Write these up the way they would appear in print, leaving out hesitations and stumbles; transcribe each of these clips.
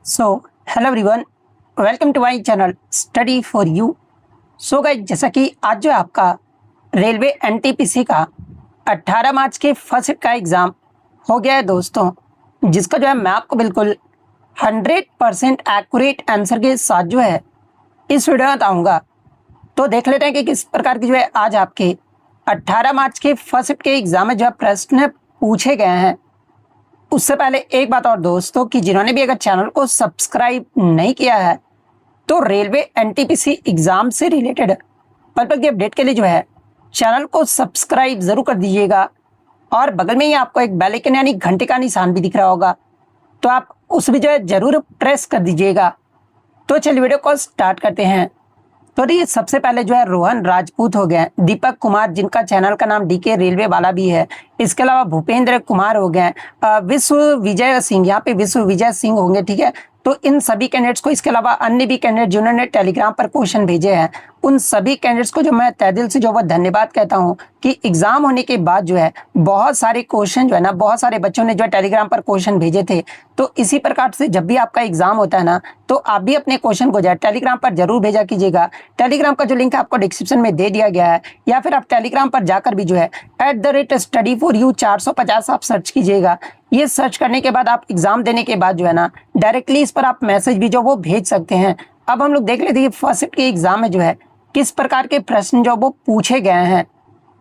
So hello everyone, welcome to my channel study for you. So guys, जैसा कि आज जो आपका रेलवे एनटीपीसी का 18 मार्च के फर्स्ट का एग्ज़ाम हो गया है दोस्तों, जिसका जो है मैं आपको बिल्कुल 100% एक्यूरेट आंसर के साथ जो है इस वीडियो में बताऊँगा। तो देख लेते हैं कि किस प्रकार की जो है आज आपके 18 मार्च के फर्स्ट के एग्ज़ाम में जो है प्रश्न पूछे गए हैं। उससे पहले एक बात और दोस्तों, कि जिन्होंने भी अगर चैनल को सब्सक्राइब नहीं किया है तो रेलवे एनटीपीसी एग्ज़ाम से रिलेटेड पल पल की अपडेट के लिए जो है चैनल को सब्सक्राइब ज़रूर कर दीजिएगा। और बगल में ही आपको एक बेल आइकन यानी घंटे का निशान भी दिख रहा होगा, तो आप उस भी जो है ज़रूर प्रेस कर दीजिएगा। तो चलिए वीडियो को स्टार्ट करते हैं। तो ये सबसे पहले जो है रोहन राजपूत हो गए, दीपक कुमार जिनका चैनल का नाम डीके रेलवे वाला भी है, इसके अलावा भूपेंद्र कुमार हो गए, विश्व विजय सिंह, यहाँ पे विश्व विजय सिंह होंगे, ठीक है। तो इन सभी कैंडिडेट्स को, इसके अलावा अन्य भी कैंडिडेट जिन्होंने टेलीग्राम पर क्वेश्चन भेजे हैं, उन सभी कैंडिडेट्स को जो मैं तहे दिल से जो वो धन्यवाद कहता हूँ कि एग्जाम होने के बाद जो है बहुत सारे क्वेश्चन जो है ना, बहुत सारे बच्चों ने जो है टेलीग्राम पर क्वेश्चन भेजे थे। तो इसी प्रकार से जब भी आपका एग्जाम होता है ना, तो आप भी अपने क्वेश्चन को जो है टेलीग्राम पर जरूर भेजा कीजिएगा। टेलीग्राम का जो लिंक आपको डिस्क्रिप्शन में दे दिया गया है, या फिर आप टेलीग्राम पर जाकर भी जो है @study4u 450 आप सर्च कीजिएगा। ये सर्च करने के बाद आप एग्जाम देने के बाद जो है ना डायरेक्टली इस पर आप मैसेज भी जो वो भेज सकते हैं। अब हम लोग देख लेते हैं फर्स्ट शिफ्ट के एग्जाम में जो है किस प्रकार के प्रश्न जो वो पूछे गए हैं।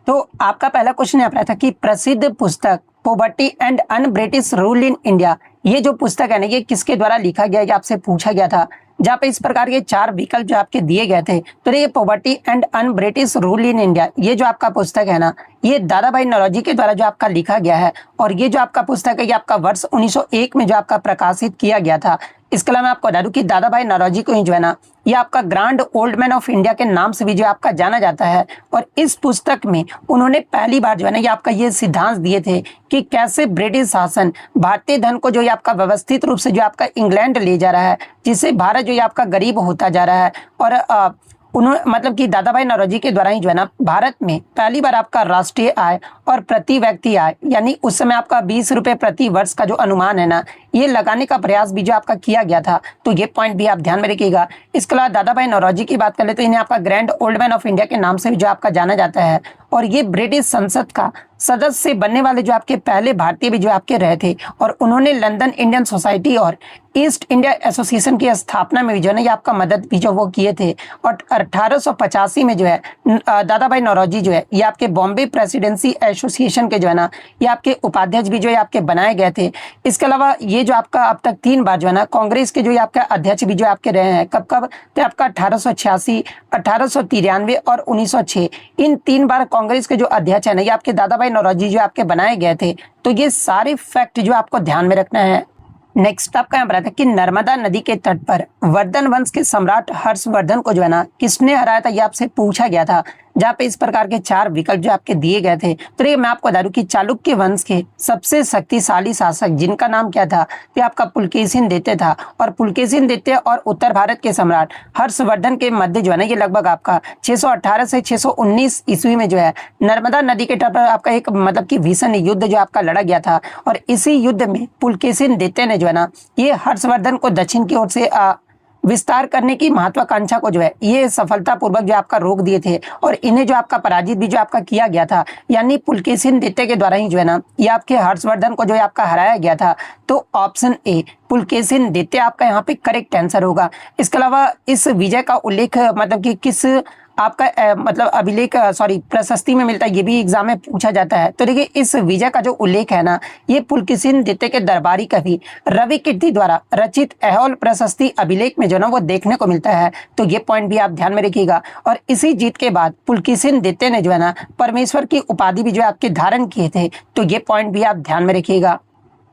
तो आपका पहला क्वेश्चन यहाँ पर था कि प्रसिद्ध पुस्तक poverty and un British rule in India, ये जो पुस्तक है ना, ये किसके द्वारा लिखा गया, ये आपसे पूछा गया था। जहाँ पे इस प्रकार के 4 विकल्प जो आपके दिए गए थे। तो ये poverty and un British rule in India, ये जो आपका पुस्तक है ना, ये दादा भाई नौरोजी के द्वारा जो आपका लिखा गया है। और ये जो आपका पुस्तक है, ये आपका वर्ष 1901 में जो आपका प्रकाशित किया गया था। इसके अलावा मैं आपको बता दूं कि दादा भाई नौरोजी को ही जो है ना, ये आपका grand old man of India के नाम से भी जो आपका जाना जाता है। और इस पुस्तक में उन्होंने पहली बार जो है ना, ये आपका ये सिद्धांत दिए थे कि कैसे ब्रिटिश शासन भारतीय धन को जो ये आपका व्यवस्थित रूप से जो आपका इंग्लैंड ले जा रहा है, जिससे भारत जो ये आपका गरीब होता जा रहा है। और उन्होंने मतलब कि दादा भाई नौरोजी के द्वारा ही जो है ना, भारत में पहली बार आपका राष्ट्रीय आय और प्रति व्यक्ति आय, यानी उस समय आपका 20 रुपए प्रति वर्ष का जो अनुमान है ना, ये लगाने का प्रयास भी जो आपका किया गया था। तो ये पॉइंट भी आप ध्यान में रखिएगा। इसके अलावा दादा भाई नौरोजी की बात कर ले तो इन्हें आपका grand old man of India के नाम से भी जो आपका जाना जाता है। और ये ब्रिटिश संसद का सदस्य बनने वाले जो आपके पहले भारतीय भी जो आपके रहे थे। और उन्होंने लंदन इंडियन सोसाइटी और ईस्ट इंडिया एसोसिएशन की स्थापना में भी जो है ना, ये आपका मदद भी जो वो किए थे। और 1885 में जो है दादा भाई नौरोजी जो है, ये आपके बॉम्बे प्रेसिडेंसी एसोसिएशन के जो है ना, ये आपके उपाध्यक्ष भी जो है आपके बनाए गए थे। इसके अलावा ये जो आपका अब तक 3 बार जो है ना, कांग्रेस के जो ये आपका अध्यक्ष भी जो आपके रहे हैं। कब कब? तो आपका 1886, 1893 और 1906, इन 3 बार कांग्रेस के जो अध्यक्ष है ना, ये आपके दादा भाई नौरोजी जो आपके बनाए गए थे। तो ये सारे फैक्ट जो आपको ध्यान में रखना है। नेक्स्ट आपका यहाँ पर आता है कि नर्मदा नदी के तट पर वर्धन वंश के सम्राट हर्षवर्धन को जो है ना, किसने हराया था, ये आपसे पूछा गया था। जहाँ पे इस प्रकार के 4 विकल्प जो आपके दिए गए थे। तो ये मैं आपको बता दूं कि चालुक्य वंश के सबसे शक्तिशाली शासक जिनका नाम क्या था, तो आपका पुलकेशिन द्वितीय था। और पुलकेशिन द्वितीय और उत्तर भारत के सम्राट हर्षवर्धन के मध्य जो है ना, ये लगभग आपका 618 से 619 ईस्वी में जो है नर्मदा नदी के तट पर आपका एक मतलब कि भीषण युद्ध जो आपका लड़ा गया था। और इसी युद्ध में पुलकेशिन द्वितीय ने जो है ना, ये हर्षवर्धन को दक्षिण की ओर से विस्तार करने की महत्वाकांक्षा को जो है ये सफलतापूर्वक जो आपका रोक दिए थे। और इन्हें जो आपका पराजित भी जो आपका किया गया था, यानी पुलकेशिन द्वितीय के द्वारा ही जो है ना, ये आपके हर्षवर्धन को जो है आपका हराया गया था। तो ऑप्शन ए पुलकेशिन द्वितीय आपका यहाँ पे करेक्ट आंसर होगा। इसके अलावा इस विजय का उल्लेख मतलब कि किस आपका मतलब अभिलेख प्रशस्ति में मिलता है, ये भी एग्जाम में पूछा जाता है। तो देखिए इस विजय का जो उल्लेख है ना, ये पुलकेशिन द्वितीय के दरबारी कवि रवि कीर्ति द्वारा रचित ऐहोल प्रशस्ति अभिलेख में जो ना वो देखने को मिलता है। तो ये पॉइंट भी आप ध्यान में रखिएगा। और इसी जीत के बाद पुलकेशिन द्वितीय ने जो है ना, परमेश्वर की उपाधि भी जो है आपके धारण किए थे। तो ये पॉइंट भी आप ध्यान में रखिएगा।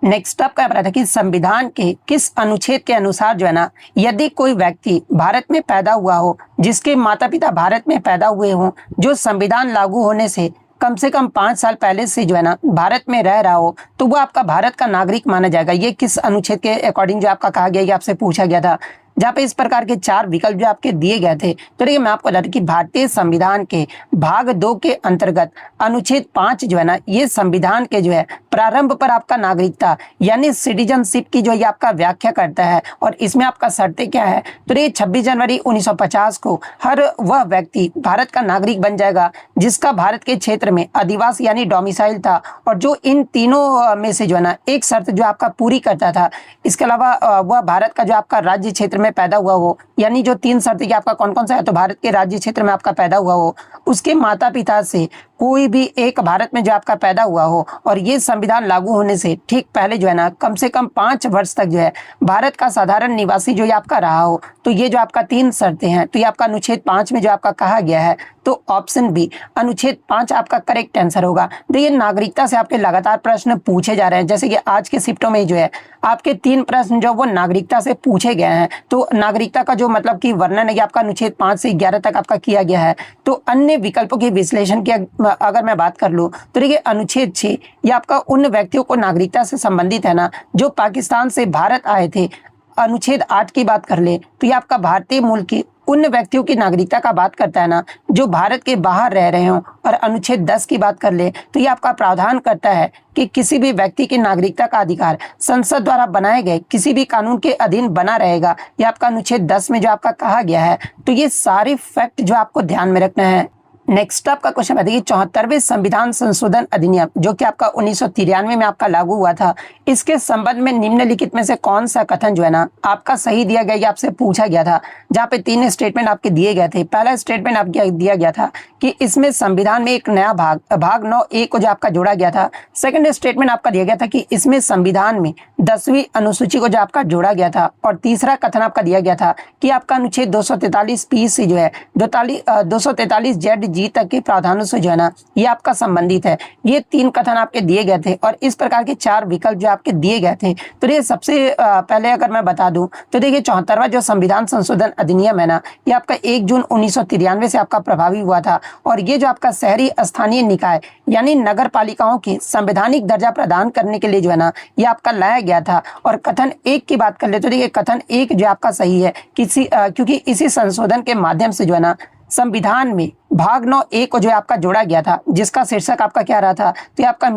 नेक्स्ट आपका रहा था कि संविधान के किस अनुच्छेद के अनुसार जो है ना, यदि कोई व्यक्ति भारत में पैदा हुआ हो, जिसके माता पिता भारत में पैदा हुए हों, जो संविधान लागू होने से कम 5 साल पहले से जो है ना भारत में रह रहा हो, तो वो आपका भारत का नागरिक माना जाएगा। ये किस अनुच्छेद के अकॉर्डिंग जो आपका कहा गया, ये आपसे पूछा गया था। जहाँ पे इस प्रकार के 4 विकल्प जो आपके दिए गए थे। तो देखिए मैं आपको बता दूं कि भारतीय संविधान के भाग 2 के अंतर्गत अनुच्छेद 5 जो है ना, ये संविधान के जो है प्रारंभ पर आपका नागरिकता यानी सिटीजनशिप की जो ये आपका व्याख्या करता है और इसमें आपका शर्तें क्या है। तो ये 26 जनवरी 1950 को हर वह व्यक्ति भारत का नागरिक बन जाएगा जिसका भारत के क्षेत्र में अधिवास यानी डोमिसाइल था और जो इन तीनों में से जो है ना एक शर्त जो आपका पूरी करता था। इसके अलावा वह भारत का जो आपका राज्य क्षेत्र में पैदा हुआ हो, यानी जो 3 शर्तें कि आपका कौन कौन सा है, तो भारत के राज्य क्षेत्र में आपका पैदा हुआ हो, उसके माता पिता से कोई भी एक भारत में जो आपका पैदा हुआ हो और ये संविधान लागू होने से ठीक पहले जो है ना कम से कम 5 वर्ष तक जो है भारत का साधारण निवासी जो ये आपका रहा हो। तो ये जो आपका 3 शर्तें हैं, तो ये आपका अनुच्छेद 5 में जो आपका कहा गया है, तो ऑप्शन बी अनुच्छेद 5 आपका करेक्ट आंसर होगा। देखिए नागरिकता से आपके लगातार प्रश्न पूछे जा रहे हैं, जैसे कि आज के शिफ्टों में जो है आपके 3 प्रश्न जो वो नागरिकता से पूछे गए हैं। तो नागरिकता का जो मतलब कि वर्णन है आपका अनुच्छेद 5 से 11 तक आपका किया गया है। तो अन्य विकल्पों के विश्लेषण की अगर मैं बात कर लूँ तो देखिए अनुच्छेद 6 ये आपका उन व्यक्तियों को नागरिकता से संबंधित है ना जो पाकिस्तान से भारत आए थे। अनुच्छेद 8 की बात कर ले तो ये आपका भारतीय मूल की उन व्यक्तियों की नागरिकता का बात करता है ना जो भारत के बाहर रह रहे हों। और अनुच्छेद 10 की बात कर ले तो ये आपका प्रावधान करता है कि किसी भी व्यक्ति की नागरिकता का अधिकार संसद द्वारा बनाए गए किसी भी कानून के अधीन बना रहेगा। ये आपका अनुच्छेद 10 में जो आपका कहा गया है। तो ये सारे फैक्ट जो आपको ध्यान में रखना है। नेक्स्ट आपका क्वेश्चन है, देखिए 74वें संविधान संशोधन अधिनियम जो कि आपका 1993 में आपका लागू हुआ था, इसके संबंध में निम्नलिखित में से कौन सा कथन जो है ना आपका सही दिया गया, ये आपसे पूछा गया था, जहाँ पे 3 स्टेटमेंट आपके दिए गए थे। पहला स्टेटमेंट आपको दिया गया था कि इसमें संविधान में एक नया भाग 9(a) को जो आपका जोड़ा गया था। सेकंड स्टेटमेंट आपका दिया गया था कि इसमें संविधान में 10वीं अनुसूची को जो आपका जोड़ा गया था। और तीसरा कथन आपका दिया गया था कि आपका अनुच्छेद 243 से जो है 243 ZG तक के प्रावधानों से जो है ना ये आपका संबंधित है। ये 3 कथन आपके दिए गए थे और इस प्रकार के 4 विकल्प जो आपके दिए गए थे। तो ये सबसे पहले अगर मैं बता दूं तो देखिए 74वां जो संविधान संशोधन अधिनियम है ना ये आपका 1 जून 1993 से आपका प्रभावी हुआ था। और ये जो आपका शहरी स्थानीय निकाय यानी नगर पालिकाओं के संवैधानिक दर्जा प्रदान करने के लिए जो है ना ये आपका लाया गया था। और कथन 1 की बात कर ले तो देखिए कथन 1 जो आपका सही है क्योंकि इसी संशोधन के माध्यम से जो है ना संविधान में भाग 9(a) को जो आपका जोड़ा गया था, जिसका शीर्षक आपका क्या रहा था, तो ये आपका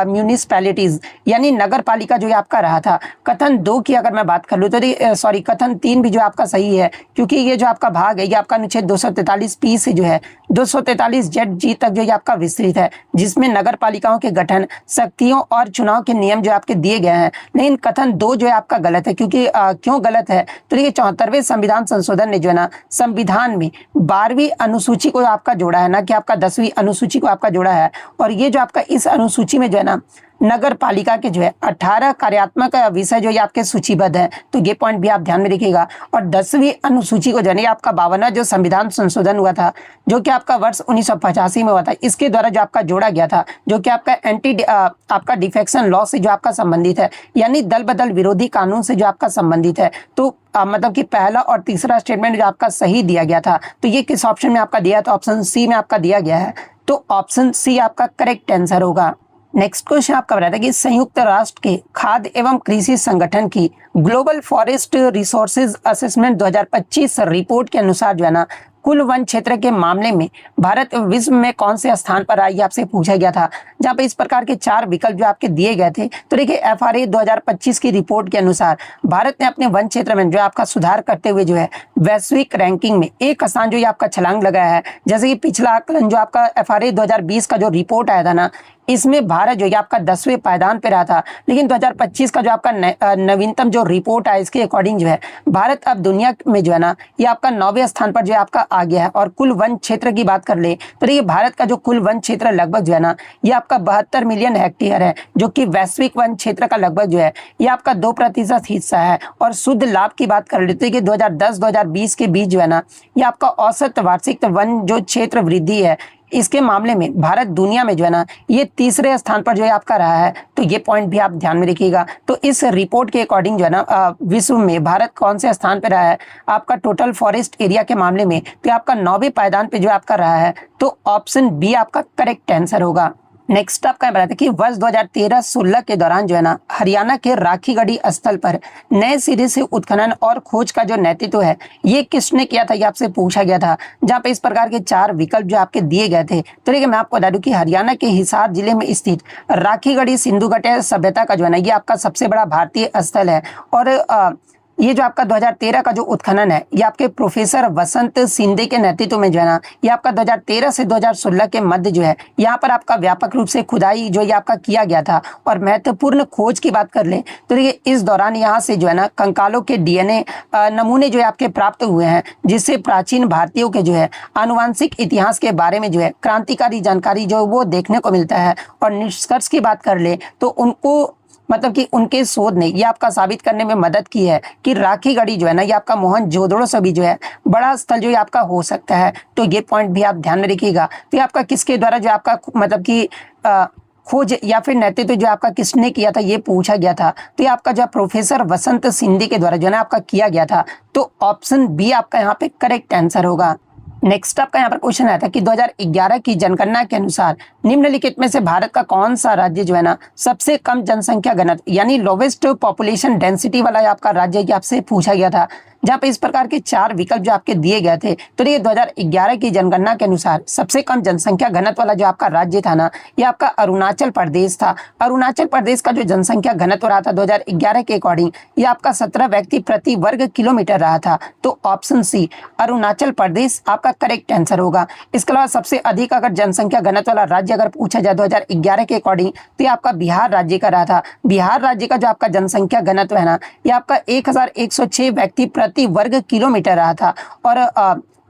म्यूनिसिपैलिटीज यानी नगर पालिका जो आपका रहा था। कथन 2 की अगर मैं बात कर लूँ तो सॉरी कथन 3 भी जो आपका सही है क्योंकि ये जो आपका भाग है ये आपका अनुच्छेद 243 से जो है 243 ZG तक जो ये आपका विस्तृत है, जिसमें नगर पालिकाओं के गठन, शक्तियों और चुनाव के नियम जो आपके दिए गए हैं। लेकिन कथन 2 जो है आपका गलत है क्योंकि क्यों गलत है तो देखिए 74वें संविधान संशोधन ने जो है ना संविधान में 12वीं अनुसूची को आपका जोड़ा है ना कि आपका 10वीं अनुसूची को आपका जोड़ा है। और ये जो आपका इस अनुसूची में जो है ना नगर पालिका के जो है 18 कार्यात्मक विषय जो ये आपके सूचीबद्ध है। तो ये पॉइंट भी आप ध्यान में रखिएगा। और 10वीं अनुसूची को जो है आपका 52वां जो संविधान संशोधन हुआ था जो कि आपका वर्ष 1985 में हुआ था, इसके द्वारा जो आपका जोड़ा गया था जो कि आपका आपका डिफेक्शन लॉ से जो आपका संबंधित है यानी दल बदल विरोधी कानून से जो आपका संबंधित है। तो मतलब कि पहला और तीसरा स्टेटमेंट जो आपका सही दिया गया था। तो ये किस ऑप्शन में आपका दिया, तो ऑप्शन सी में आपका दिया गया है। तो ऑप्शन सी आपका करेक्ट आंसर होगा। नेक्स्ट क्वेश्चन आपका बताया था कि संयुक्त राष्ट्र के खाद्य एवं कृषि संगठन की global forest resources assessment 2025 report के अनुसार जो है ना कुल वन क्षेत्र के मामले में भारत विश्व में कौन से स्थान पर आया, आपसे पूछा गया था, जहां पे इस प्रकार के 4 विकल्प जो आपके दिए गए थे। तो देखिए FRA 2025 की रिपोर्ट के अनुसार भारत ने अपने वन क्षेत्र में जो आपका सुधार करते हुए जो है वैश्विक रैंकिंग में एक स्थान जो ये आपका छलांग लगाया है। जैसे कि पिछला आकलन जो आपका FRA 2020 का जो रिपोर्ट आया था ना इसमें भारत जो है आपका 10वें पायदान पे रहा था। लेकिन 2025 का जो आपका नवीनतम जो रिपोर्ट है इसके अकॉर्डिंग जो है भारत अब दुनिया में जो है ना ये आपका 9वें स्थान पर जो है आपका आ गया है। और कुल वन क्षेत्र की बात कर ले तो देखिए भारत का जो कुल वन क्षेत्र लगभग जो है ना ये आपका 72 मिलियन हेक्टेयर है, जो कि वैश्विक वन क्षेत्र का लगभग जो है ये आपका 2% हिस्सा है। और शुद्ध लाभ की बात कर लेते हैं कि 2010-2020 के बीच जो है ना ये आपका औसत वार्षिक वन जो क्षेत्र वृद्धि है, इसके मामले में भारत दुनिया में जो है ना ये 3रे स्थान पर जो है आपका रहा है। तो ये पॉइंट भी आप ध्यान में रखिएगा। तो इस रिपोर्ट के अकॉर्डिंग जो है ना विश्व में भारत कौन से स्थान पर रहा है आपका टोटल फॉरेस्ट एरिया के मामले में, तो आपका 9वें पायदान पे जो आपका रहा है। तो ऑप्शन बी आपका करेक्ट आंसर होगा। नेक्स्ट आपका यहाँ बताते कि वर्ष 2013-16 के दौरान जो है ना हरियाणा के राखीगढ़ी स्थल पर नए सिरे से उत्खनन और खोज का जो नेतृत्व है ये किसने किया था, ये आपसे पूछा गया था। जहाँ पे इस प्रकार के 4 विकल्प जो आपके दिए गए थे। तो देखिए मैं आपको बता दूं कि हरियाणा के हिसार जिले में स्थित राखीगढ़ी सिंधु घाटी सभ्यता का जो है ना ये आपका सबसे बड़ा भारतीय स्थल है। और ये जो आपका 2013 का जो उत्खनन है ये आपके प्रोफेसर वसंत सिंधे के नेतृत्व में जो है ना ये आपका 2013 से 2016 के मध्य जो है यहाँ पर आपका व्यापक रूप से खुदाई जो ये आपका किया गया था। और महत्वपूर्ण खोज की बात कर ले तो देखिए इस दौरान यहाँ से जो है ना कंकालों के डीएनए नमूने जो है आपके प्राप्त हुए हैं, जिससे प्राचीन भारतीयों के जो है आनुवंशिक इतिहास के बारे में जो है क्रांतिकारी जानकारी जो वो देखने को मिलता है। और निष्कर्ष की बात कर ले तो उनको मतलब कि उनके शोध ने ये आपका साबित करने में मदद की है कि राखीगढ़ी जो है ना ये आपका मोहनजोदड़ो से भी जो है बड़ा स्थल जो है आपका हो सकता है। तो ये पॉइंट भी आप ध्यान में रखिएगा। तो ये आपका किसके द्वारा जो आपका मतलब कि खोज या फिर नेतृत्व जो आपका किसने किया था ये पूछा गया था। तो ये आपका जो प्रोफेसर वसंत सिंधे के द्वारा जो है ना आपका किया गया था। तो ऑप्शन बी आपका यहाँ पे करेक्ट आंसर होगा। नेक्स्ट आपका यहाँ पर क्वेश्चन आया था कि 2011 की जनगणना के अनुसार निम्नलिखित में से भारत का कौन सा राज्य जो है ना सबसे कम जनसंख्या घनत्व यानी लोवेस्ट पॉपुलेशन डेंसिटी वाला आपका राज्य की आपसे पूछा गया था। जहाँ पे इस प्रकार के 4 विकल्प जो आपके दिए गए थे। तो ये 2011 की जनगणना के अनुसार सबसे कम जनसंख्या घनत्व वाला जो आपका राज्य था ना ये आपका अरुणाचल प्रदेश था। अरुणाचल प्रदेश का जो जनसंख्या घनत्व रहा था 2011 के अकॉर्डिंग ये आपका 17 व्यक्ति प्रति वर्ग किलोमीटर रहा था। तो ऑप्शन सी अरुणाचल प्रदेश आपका करेक्ट आंसर होगा। इसके अलावा सबसे अधिक अगर जनसंख्या घनत्व वाला राज्य अगर पूछा जाए 2011 के अकॉर्डिंग तो ये आपका बिहार राज्य का रहा था। बिहार राज्य का जो आपका जनसंख्या घनत्व है ना ये आपका 1106 व्यक्ति प्रति वर्ग किलोमीटर रहा था। और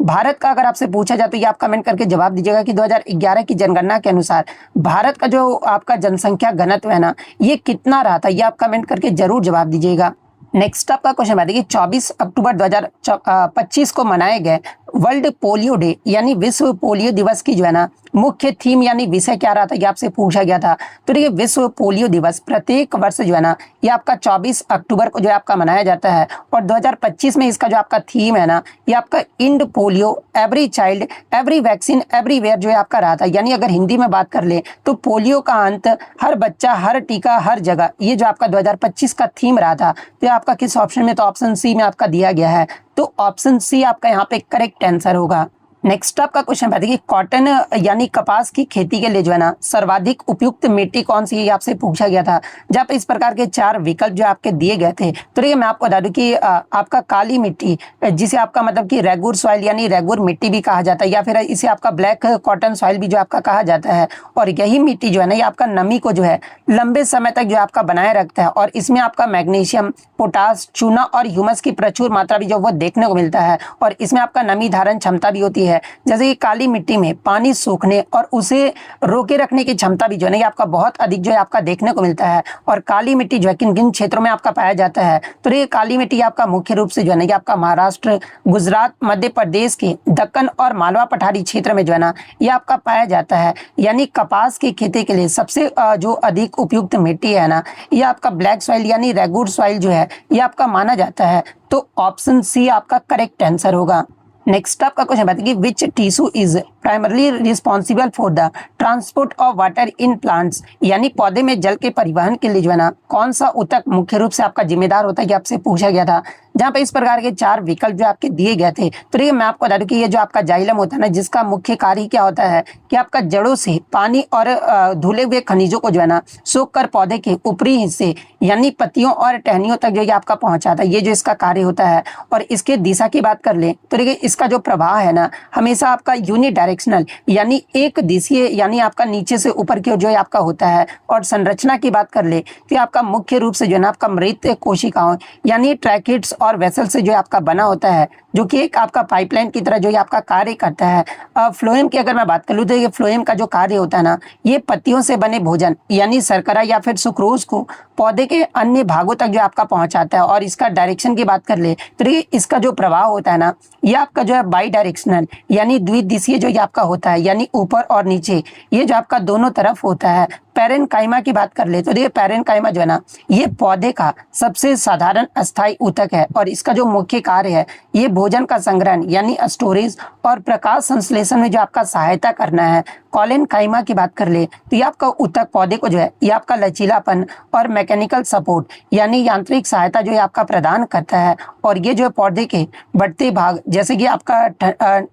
भारत का अगर आपसे पूछा जाए तो ये आप कमेंट करके जवाब दीजिएगा कि 2011 की जनगणना के अनुसार भारत का जो आपका जनसंख्या घनत्व है ना ये कितना रहा था, ये आप कमेंट करके जरूर जवाब दीजिएगा। नेक्स्ट आपका क्वेश्चन है कि 24 अक्टूबर 2025 को मनाए गए वर्ल्ड पोलियो डे यानी विश्व पोलियो दिवस की जो है ना मुख्य थीम यानी विषय क्या रहा था, ये आपसे पूछा गया था। तो देखिए विश्व पोलियो दिवस प्रत्येक वर्ष जो है ना ये आपका 24 अक्टूबर को जो है आपका मनाया जाता है। और 2025 में इसका जो आपका थीम है ना ये आपका end polio every child every vaccine everywhere जो है आपका रहा था। यानी अगर हिंदी में बात कर ले तो पोलियो का अंत, हर बच्चा, हर टीका, हर जगह, ये जो आपका 2025 का थीम रहा था। तो आपका किस ऑप्शन में, तो ऑप्शन सी में आपका दिया गया है। तो ऑप्शन सी आपका यहाँ पे करेक्ट आंसर होगा। नेक्स्ट आपका क्वेश्चन बताइए कि कॉटन यानी कपास की खेती के लिए जो है ना सर्वाधिक उपयुक्त मिट्टी कौन सी है, आपसे पूछा गया था। जहाँ पे इस प्रकार के 4 विकल्प जो आपके दिए गए थे। तो ये मैं आपको बता दूं कि आपका काली मिट्टी जिसे आपका मतलब कि रेगुर सॉइल यानी रेगुर मिट्टी भी कहा जाता है, या फिर इसे आपका ब्लैक कॉटन सॉइल भी जो आपका कहा जाता है। और यही मिट्टी जो है ना ये आपका नमी को जो है लंबे समय तक जो आपका बनाए रखता है। और इसमें आपका मैग्नीशियम, पोटास, चूना और ह्यूमस की प्रचुर मात्रा भी जो वो देखने को मिलता है। और इसमें आपका नमी धारण क्षमता भी होती है। जैसे कि काली मिट्टी में पानी सूखने और उसे रोके रखने की क्षमता भी जो है ना ये आपका बहुत अधिक जो है आपका देखने को मिलता है। और काली मिट्टी जो है किन किन क्षेत्रों में आपका पाया जाता है, तो ये काली मिट्टी आपका मुख्य रूप से जो है ना ये आपका महाराष्ट्र, गुजरात, मध्य प्रदेश के दक्कन और मालवा पठारी क्षेत्र में जो है ना ये आपका पाया जाता है। यानी कपास की खेती के लिए सबसे जो अधिक उपयुक्त मिट्टी है ना ये आपका ब्लैक सॉइल यानी रेगुर सॉइल जो है ये आपका माना जाता है। तो ऑप्शन सी आपका करेक्ट आंसर होगा। नेक्स्ट आपका क्वेश्चन बताइए कि which tissue is primarily responsible for the transport of water in plants, यानी पौधे में जल के परिवहन के लिए जो है ना कौन सा ऊतक मुख्य रूप से आपका जिम्मेदार होता है, कि आपसे पूछा गया था। जहाँ पे इस प्रकार के 4 विकल्प जो आपके दिए गए थे। तो देखिए मैं आपको बता दूं कि ये जो आपका जाइलम होता है ना जिसका मुख्य कार्य क्या होता है कि आपका जड़ों से पानी और धुले हुए खनिजों को जो है ना सोख कर पौधे के ऊपरी हिस्से यानी पत्तियों और टहनियों तक जो ये आपका पहुंचाता है। ये जो इसका कार्य होता है। और इसके दिशा की बात कर ले तो देखिए इसका जो प्रवाह है ना हमेशा आपका यूनिडायरेक्शनल यानी एक दिशीय यानी आपका नीचे से ऊपर की ओर जो है आपका होता है। और संरचना की बात कर ले तो आपका मुख्य रूप से जो है ना आपका मृत कोशिकाओं यानी ट्रैकिड्स और वेसल से जो आपका बना होता है, जो कि एक आपका पाइपलाइन की तरह जो आपका कार्य करता है। फ्लोएम की अगर मैं बात कर लूँ तो ये फ्लोएम का जो कार्य होता है ना ये पत्तियों से बने भोजन यानी शर्करा या फिर सुक्रोज को पौधे के अन्य भागों तक जो आपका पहुंचाता है। और इसका डायरेक्शन की बात कर ले तो ये इसका जो प्रवाह होता है ना ये आपका जो है बाई डायरेक्शनल यानी द्विदिशीय जो ये आपका होता है, यानी ऊपर और नीचे ये जो आपका दोनों तरफ होता है। पैरेनकाइमा की बात कर ले तो देखिए पैरेनकाइमा जो है ना, ये पौधे का सबसे साधारण अस्थायी ऊतक है और इसका जो मुख्य कार्य है ये भोजन का संग्रहण यानी स्टोरेज और प्रकाश संश्लेषण में जो आपका सहायता करना है। कॉलेनकाइमा की बात कर ले तो ये आपका ऊतक पौधे को जो है ये आपका लचीलापन और मैकेनिकल सपोर्ट यानी यांत्रिक सहायता जो है आपका प्रदान करता है। और ये जो है पौधे के बढ़ते भाग जैसे कि आपका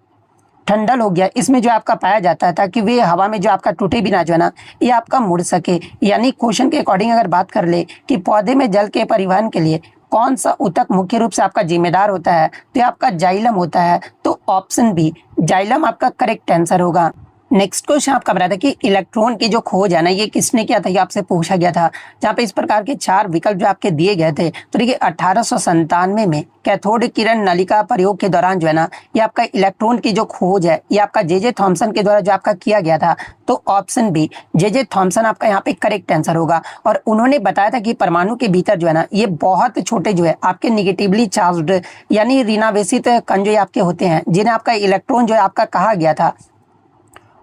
ठंडल हो गया, इसमें जो आपका पाया जाता है ताकि वे हवा में जो आपका टूटे बिना जो है ना ये आपका मुड़ सके। यानी क्वेश्चन के अकॉर्डिंग अगर बात कर ले कि पौधे में जल के परिवहन के लिए कौन सा ऊतक मुख्य रूप से आपका जिम्मेदार होता है, तो ये आपका जाइलम होता है। तो ऑप्शन बी जाइलम आपका करेक्ट आंसर होगा। नेक्स्ट क्वेश्चन आपका बता था कि इलेक्ट्रॉन की जो खोज है ना ये किसने किया था, ये आपसे पूछा गया था, जहाँ पे इस प्रकार के 4 विकल्प जो आपके दिए गए थे। तो देखिए 1897 में कैथोड किरण नलिका प्रयोग के दौरान जो है ना ये आपका इलेक्ट्रॉन की जो खोज है ये आपका जे थॉमसन के द्वारा जो आपका किया गया था। तो ऑप्शन बी जे थॉमसन आपका यहाँ पे करेक्ट आंसर होगा। और उन्होंने बताया था कि परमाणु के भीतर जो है ना ये बहुत छोटे जो है आपके निगेटिवली चार्ज्ड यानी ऋणावेशित कण जो आपके होते हैं, जिन्हें आपका इलेक्ट्रॉन जो है आपका कहा गया था।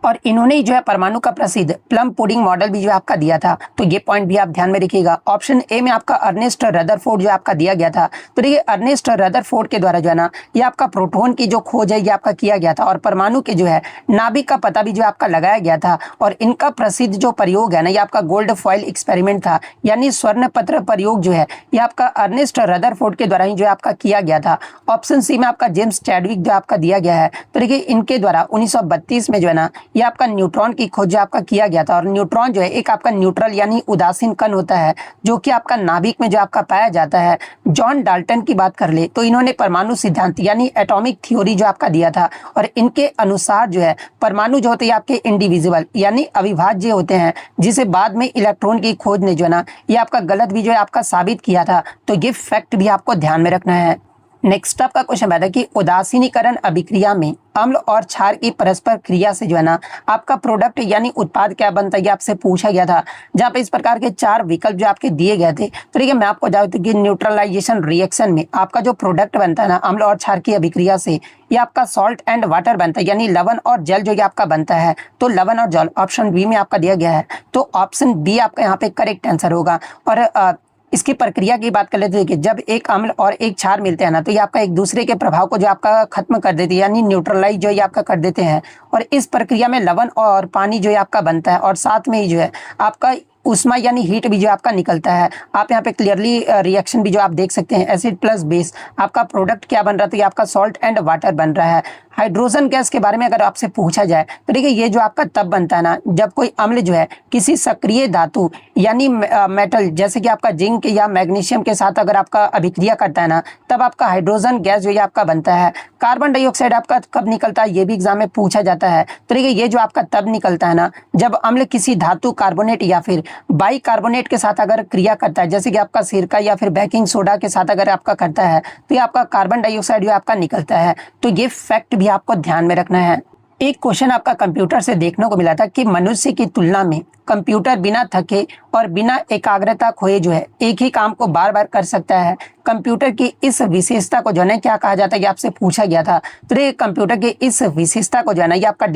और इन्होंने जो है परमाणु का प्रसिद्ध प्लम पुडिंग मॉडल भी जो आपका दिया था। तो ये पॉइंट भी आप ध्यान में रखिएगा। ऑप्शन ए में आपका अर्नेस्ट रदरफोर्ड जो आपका दिया गया था। तो देखिए अर्नेस्ट रदरफोर्ड के द्वारा जो है ना ये आपका प्रोटॉन की जो खोज है ये आपका किया गया था और परमाणु के जो है नाभिक का पता भी जो आपका लगाया गया था। और इनका प्रसिद्ध जो प्रयोग है ना ये आपका गोल्ड फॉइल एक्सपेरिमेंट था, यानी स्वर्ण पत्र प्रयोग जो है ये आपका अर्नेस्ट रदरफोर्ड के द्वारा ही जो आपका किया गया था। ऑप्शन सी में आपका जेम्स चैडविक जो आपका दिया गया है। तो देखिए इनके द्वारा 1932 में जो है ना ये आपका न्यूट्रॉन की खोज आपका किया गया था। और न्यूट्रॉन जो है एक आपका न्यूट्रल यानी उदासीन कण होता है जो कि आपका नाभिक में जो आपका पाया जाता है। जॉन डाल्टन की बात कर ले तो इन्होंने परमाणु सिद्धांत यानी एटॉमिक थ्योरी जो आपका दिया था और इनके अनुसार जो है परमाणु जो होते हैं आपके इंडिविजिबल यानी अविभाज्य होते हैं, जिसे बाद में इलेक्ट्रॉन की खोज ने जो है ना ये आपका गलत भी जो है आपका साबित किया था। तो ये फैक्ट भी आपको ध्यान में रखना है। नेक्स्ट आपका क्वेश्चन आता है कि उदासीनीकरण अभिक्रिया में अम्ल और क्षार की परस्पर क्रिया से जो है ना आपका प्रोडक्ट यानी उत्पाद क्या बनता है, ये आपसे पूछा गया था। जहाँ पे इस प्रकार के 4 विकल्प जो आपके दिए गए थे। तो देखिए मैं आपको बता दूं कि न्यूट्रलाइजेशन रिएक्शन में आपका जो प्रोडक्ट बनता है ना अम्ल और क्षार की अभिक्रिया से ये आपका सॉल्ट एंड वाटर बनता है, यानी लवण और जल जो ये आपका बनता है। तो लवण और जल ऑप्शन बी में आपका दिया गया है। तो ऑप्शन बी आपका यहाँ पे करेक्ट आंसर होगा। और इसकी प्रक्रिया की बात कर लेते हैं कि जब एक अम्ल और एक क्षार मिलते हैं ना तो ये आपका एक दूसरे के प्रभाव को जो आपका खत्म कर देती है, यानी न्यूट्रलाइज जो ये आपका कर देते हैं। और इस प्रक्रिया में लवण और पानी जो है आपका बनता है और साथ में ही जो है आपका उष्मा यानी हीट भी जो आपका निकलता है। आप यहाँ पे क्लियरली रिएक्शन भी जो आप देख सकते हैं, एसिड प्लस बेस आपका प्रोडक्ट क्या बन रहा है, तो ये आपका सॉल्ट एंड वाटर बन रहा है। हाइड्रोजन गैस के बारे में अगर आपसे पूछा जाए तो देखिए ये जो आपका तब बनता है ना जब कोई अम्ल जो है किसी सक्रिय धातु यानी मेटल जैसे कि आपका जिंक या मैग्नीशियम के साथ अगर आपका अभिक्रिया करता है ना तब आपका हाइड्रोजन गैस जो है आपका बनता है। कार्बन डाइऑक्साइड आपका कब निकलता है ये भी एग्जाम में पूछा जाता है। तो देखिए ये जो आपका तब निकलता है ना जब अम्ल किसी धातु कार्बोनेट या फिर बाई कार्बोनेट के साथ अगर क्रिया करता है, जैसे कि आपका सिरका या फिर बेकिंग सोडा के साथ अगर आपका करता है तो ये आपका कार्बन डाइऑक्साइड जो आपका निकलता है। तो ये फैक्ट भी आपको ध्यान में रखना है। एक क्वेश्चन आपका कंप्यूटर से देखने को मिला था कि मनुष्य की तुलना में कंप्यूटर बिना थके और बिना एकाग्रता खोए जो है एक ही काम को बार बार कर सकता है। कंप्यूटर की इस विशेषता को जो है क्या कहा जाता है, ये आपसे पूछा गया था। तो ये कंप्यूटर की इस विशेषता को जो है ना ये आपका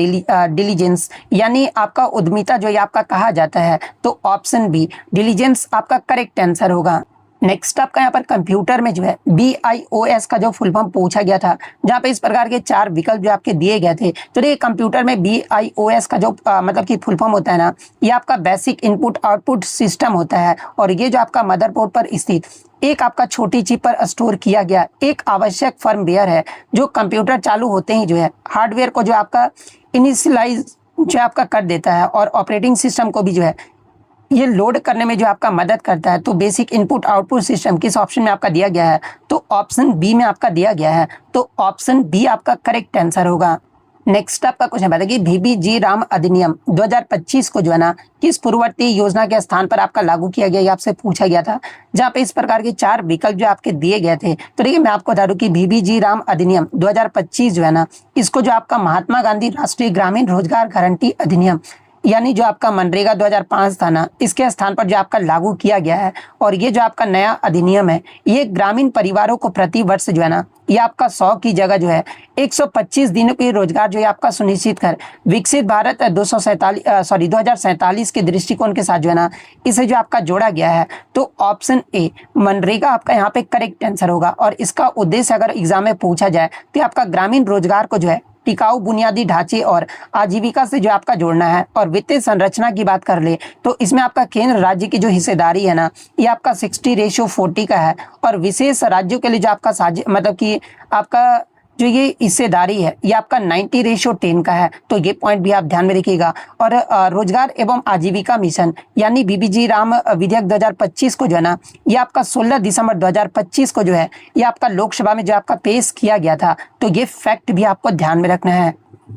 डिलीजेंस यानी आपका उद्यमिता जो है आपका कहा जाता है। तो ऑप्शन बी डिलीजेंस आपका करेक्ट आंसर होगा। नेक्स्ट आपका यहाँ पर कंप्यूटर में जो है BIOS का जो फुल फॉर्म पूछा गया था, जहाँ पे इस प्रकार के 4 विकल्प जो आपके दिए गए थे। तो ये कंप्यूटर में BIOS का जो मतलब कि फुल फॉर्म होता है ना ये आपका बेसिक इनपुट आउटपुट सिस्टम होता है। और ये जो आपका मदरबोर्ड पर स्थित एक आपका छोटी चिप पर स्टोर किया गया एक आवश्यक फर्मवेयर है जो कंप्यूटर चालू होते ही जो है हार्डवेयर को जो आपका इनिशियलाइज जो आपका कर देता है और ऑपरेटिंग सिस्टम को भी जो है ये लोड करने में जो आपका मदद करता है। तो बेसिक इनपुट आउटपुट सिस्टम किस ऑप्शन में आपका दिया गया है, तो ऑप्शन बी में आपका दिया गया है। तो ऑप्शन बी आपका करेक्ट आंसर होगा। नेक्स्ट आपका क्वेश्चन बताइए कि VBG राम अधिनियम 2025 को जो है ना किस पूर्ववर्ती योजना के स्थान पर आपका लागू किया गया, ये आपसे पूछा गया था। जहाँ पे इस प्रकार के 4 विकल्प जो आपके दिए गए थे। तो देखिए मैं आपको बता दूं कि VBG राम अधिनियम 2025 जो है ना इसको जो आपका महात्मा गांधी राष्ट्रीय ग्रामीण रोजगार गारंटी अधिनियम यानी जो आपका मनरेगा 2005 था ना, इसके स्थान पर जो आपका लागू किया गया है। और ये जो आपका नया अधिनियम है, ये ग्रामीण परिवारों को प्रति वर्ष जो है ना, ये आपका 100 की जगह जो है 125 दिनों के रोजगार जो है आपका सुनिश्चित कर विकसित भारत 2047 के दृष्टिकोण के साथ जो है ना, इसे जो आपका जोड़ा गया है। तो ऑप्शन ए मनरेगा आपका यहाँ पे करेक्ट आंसर होगा। और इसका उद्देश्य अगर एग्जाम में पूछा जाए तो आपका ग्रामीण रोजगार को जो है टिकाऊ बुनियादी ढांचे और आजीविका से जो आपका जोड़ना है। और वित्तीय संरचना की बात कर ले तो इसमें आपका केंद्र राज्य की जो हिस्सेदारी है ना, ये आपका 60:40 का है। और विशेष राज्यों के लिए जो आपका मतलब कि आपका जो ये हिस्सेदारी है, ये आपका 90:10 का है। तो ये पॉइंट भी आप ध्यान में रखिएगा। और रोजगार एवं आजीविका मिशन यानी बीबीजी राम विधेयक 2025 को जो है ना, ये आपका 16 दिसंबर 2025 को जो है ये आपका लोकसभा में जो आपका पेश किया गया था। तो ये फैक्ट भी आपको ध्यान में रखना है।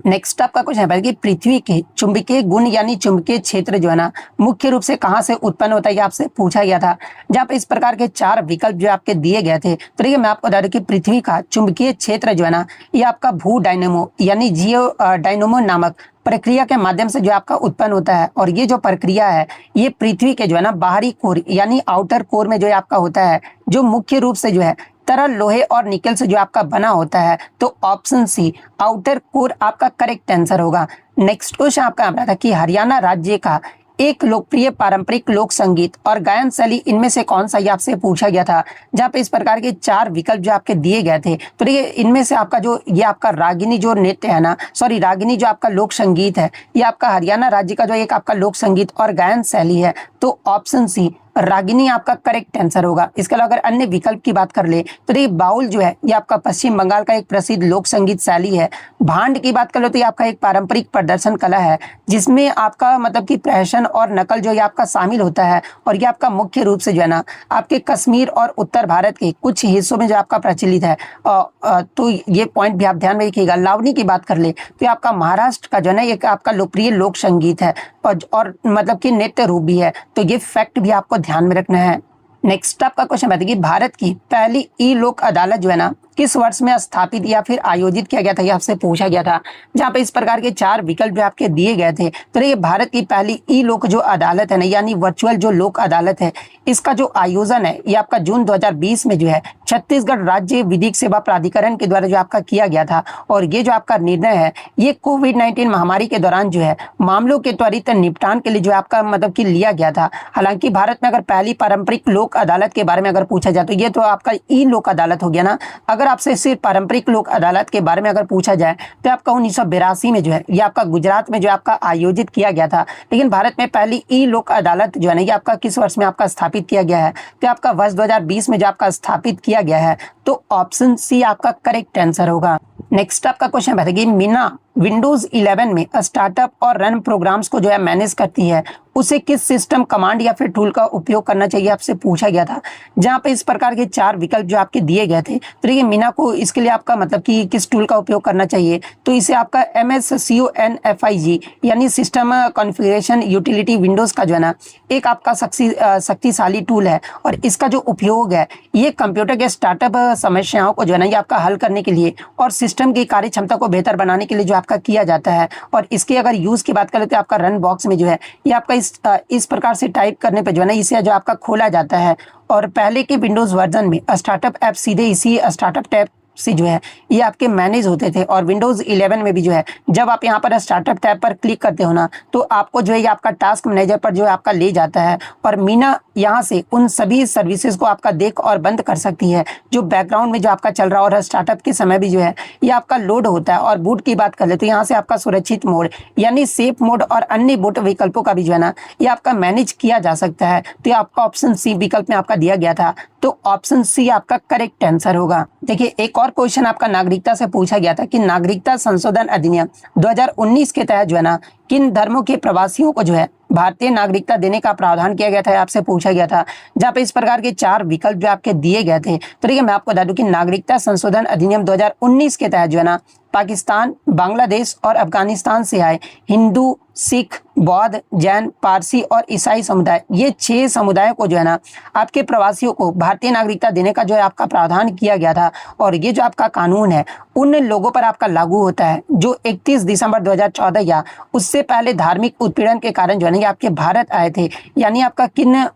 नेक्स्ट आपका क्वेश्चन है कि पृथ्वी के चुंबकीय गुण यानी चुंबकीय क्षेत्र जो है ना, मुख्य रूप से कहां से उत्पन्न होता है, ये आपसे पूछा गया था। जहां पे इस प्रकार के 4 विकल्प जो आपके दिए गए थे। तो देखिए मैं आपको बता दूं कि पृथ्वी का चुंबकीय क्षेत्र जो है ना, ये आपका भू डायनेमो यानी जियो डायनेमो नामक प्रक्रिया के माध्यम से जो आपका उत्पन्न होता है। और ये जो प्रक्रिया है, ये पृथ्वी के जो है ना बाहरी कोर यानी आउटर कोर में जो आपका होता है, जो मुख्य रूप से जो है तरल लोहे और निकल से जो आपका बना होता है। तो ऑप्शन सी आउटर कोर आपका करेक्ट आंसर होगा। नेक्स्ट क्वेश्चन आपका आ रहा था कि हरियाणा राज्य का एक लोकप्रिय पारंपरिक लोक संगीत और गायन शैली इनमें से कौन सा, ये आपसे पूछा गया था। जहाँ पे इस प्रकार के 4 विकल्प जो आपके दिए गए थे। तो देखिए इनमें से आपका जो ये आपका रागिनी जो नृत्य है ना, रागिनी जो आपका लोक संगीत है, ये आपका हरियाणा राज्य का जो एक आपका लोक संगीत और गायन शैली है। तो ऑप्शन सी रागिनी आपका करेक्ट आंसर होगा। इसके अलावा अगर अन्य विकल्प की बात कर ले तो देखिए बाउल जो है ये आपका पश्चिम बंगाल का एक प्रसिद्ध लोक संगीत शैली है। भांड की बात कर लो तो ये आपका एक पारंपरिक प्रदर्शन कला है, जिसमें आपका मतलब कि प्रहसन और नकल जो ये आपका शामिल होता है। और ये आपका मुख्य रूप से जो है ना आपके कश्मीर और उत्तर भारत के कुछ हिस्सों में जो आपका प्रचलित है। तो ये पॉइंट भी आप ध्यान में रखिएगा। लावनी की बात कर ले तो ये आपका महाराष्ट्र का जो है ना एक आपका लोकप्रिय लोक संगीत है और मतलब कि नृत्य रूप भी है। तो ये फैक्ट भी आपको ध्यान में रखना है। नेक्स्ट आपका क्वेश्चन बताइए कि भारत की पहली ई लोक अदालत जो है ना किस वर्ष में स्थापित या फिर आयोजित किया गया था, ये आपसे पूछा गया था। जहां पे इस प्रकार के 4 विकल्प जो आपके दिए गए थे। तो ये भारत की पहली ई लोक जो अदालत है ना, यानी वर्चुअल जो लोक अदालत है, इसका जो आयोजन है ये आपका जून 2020 में जो है छत्तीसगढ़ राज्य विधिक सेवा प्राधिकरण के द्वारा जो आपका किया गया था। और ये जो आपका निर्णय है ये कोविड-19 महामारी के दौरान जो है मामलों के त्वरित निपटान के लिए जो आपका मतलब कि लिया गया था। हालांकि भारत में अगर पहली पारंपरिक लोक अदालत के बारे में अगर पूछा जाए तो ये तो आपका ई लोक अदालत हो गया ना। अगर आपसे सिर्फ पारंपरिक लोक अदालत के बारे में अगर पूछा जाए तो आपका 1982 में जो है ये आपका गुजरात में जो आपका आयोजित किया गया था। लेकिन भारत में पहली ई लोक अदालत जो है ना ये आपका किस वर्ष में आपका स्थापित किया गया है, तो आपका वर्ष 2020 में जो आपका स्थापित किया गया है। तो ऑप्शन सी आपका करेक्ट आंसर होगा। नेक्स्ट आपका क्वेश्चन बताइए मीना विंडोज 11 में स्टार्टअप और रन प्रोग्राम्स को जो है मैनेज करती है, उसे किस सिस्टम कमांड या फिर टूल का उपयोग करना चाहिए, आपसे पूछा गया था। जहां पे इस प्रकार के 4 विकल्प जो आपके दिए गए थे। तो देखिए मीना को इसके लिए आपका मतलब कि किस टूल का उपयोग करना चाहिए, तो इसे आपका MSCONFIG यानी सिस्टम कॉन्फ़िगरेशन यूटिलिटी विंडोज का जो है ना एक आपका शक्तिशाली टूल है। और इसका जो उपयोग है ये कंप्यूटर के स्टार्टअप समस्याओं को जो है ना ये आपका हल करने के लिए और सिस्टम की कार्य क्षमता को बेहतर बनाने के लिए जो आपका किया जाता है। और इसके अगर यूज की बात करें तो आपका रन बॉक्स में जो है ये आपका इस प्रकार से टाइप करने पे जो है ना इसे जो आपका खोला जाता है। और पहले के विंडोज वर्जन में स्टार्टअप ऐप सीधे इसी स्टार्टअप टैब से जो है ये आपके मैनेज होते थे। और विंडोज 11 में भी जो है जब आप यहाँ पर स्टार्टअप टैब पर क्लिक करते हो ना तो आपको जो है ये आपका टास्क मैनेजर पर जो है आपका ले जाता है। और मीना यहाँ से उन सभी सर्विसेज को आपका देख और बंद कर सकती है जो बैकग्राउंड में जो आपका चल रहा है। और स्टार्टअप के समय भी जो है ये आपका लोड होता है। और बूट की बात कर ले तो यहाँ से आपका सुरक्षित मोड यानी सेफ मोड और अन्य बूट विकल्पों का भी जो है ना ये आपका मैनेज किया जा सकता है। तो ये आपका ऑप्शन सी विकल्प में आपका दिया गया था। तो ऑप्शन सी आपका करेक्ट आंसर होगा। देखिए एक और क्वेश्चन आपका नागरिकता से पूछा गया था कि नागरिकता संशोधन अधिनियम 2019 के तहत जो है ना किन धर्मों के प्रवासियों को जो है भारतीय नागरिकता देने का प्रावधान किया गया था, आपसे पूछा गया था। जहां पे इस प्रकार के 4 विकल्प जो आपके दिए गए थे। तो देखिए मैं आपको बता दूं कि नागरिकता संशोधन अधिनियम 2019 के तहत जो है ना पाकिस्तान, बांग्लादेश और अफगानिस्तान से आए हिंदू, सिख, बौद्ध, जैन, पारसी और ईसाई समुदाय, ये 6 समुदायों को जो है ना आपके प्रवासियों को भारतीय नागरिकता देने का जो है आपका प्रावधान किया गया था। और ये जो आपका कानून है उन लोगों पर आपका लागू होता है जो 31 दिसंबर 2014 या उससे सबसे पहले धार्मिक उत्पीड़न के कारण जो है ना ये आपके भारत आए थे, यानी आपका किन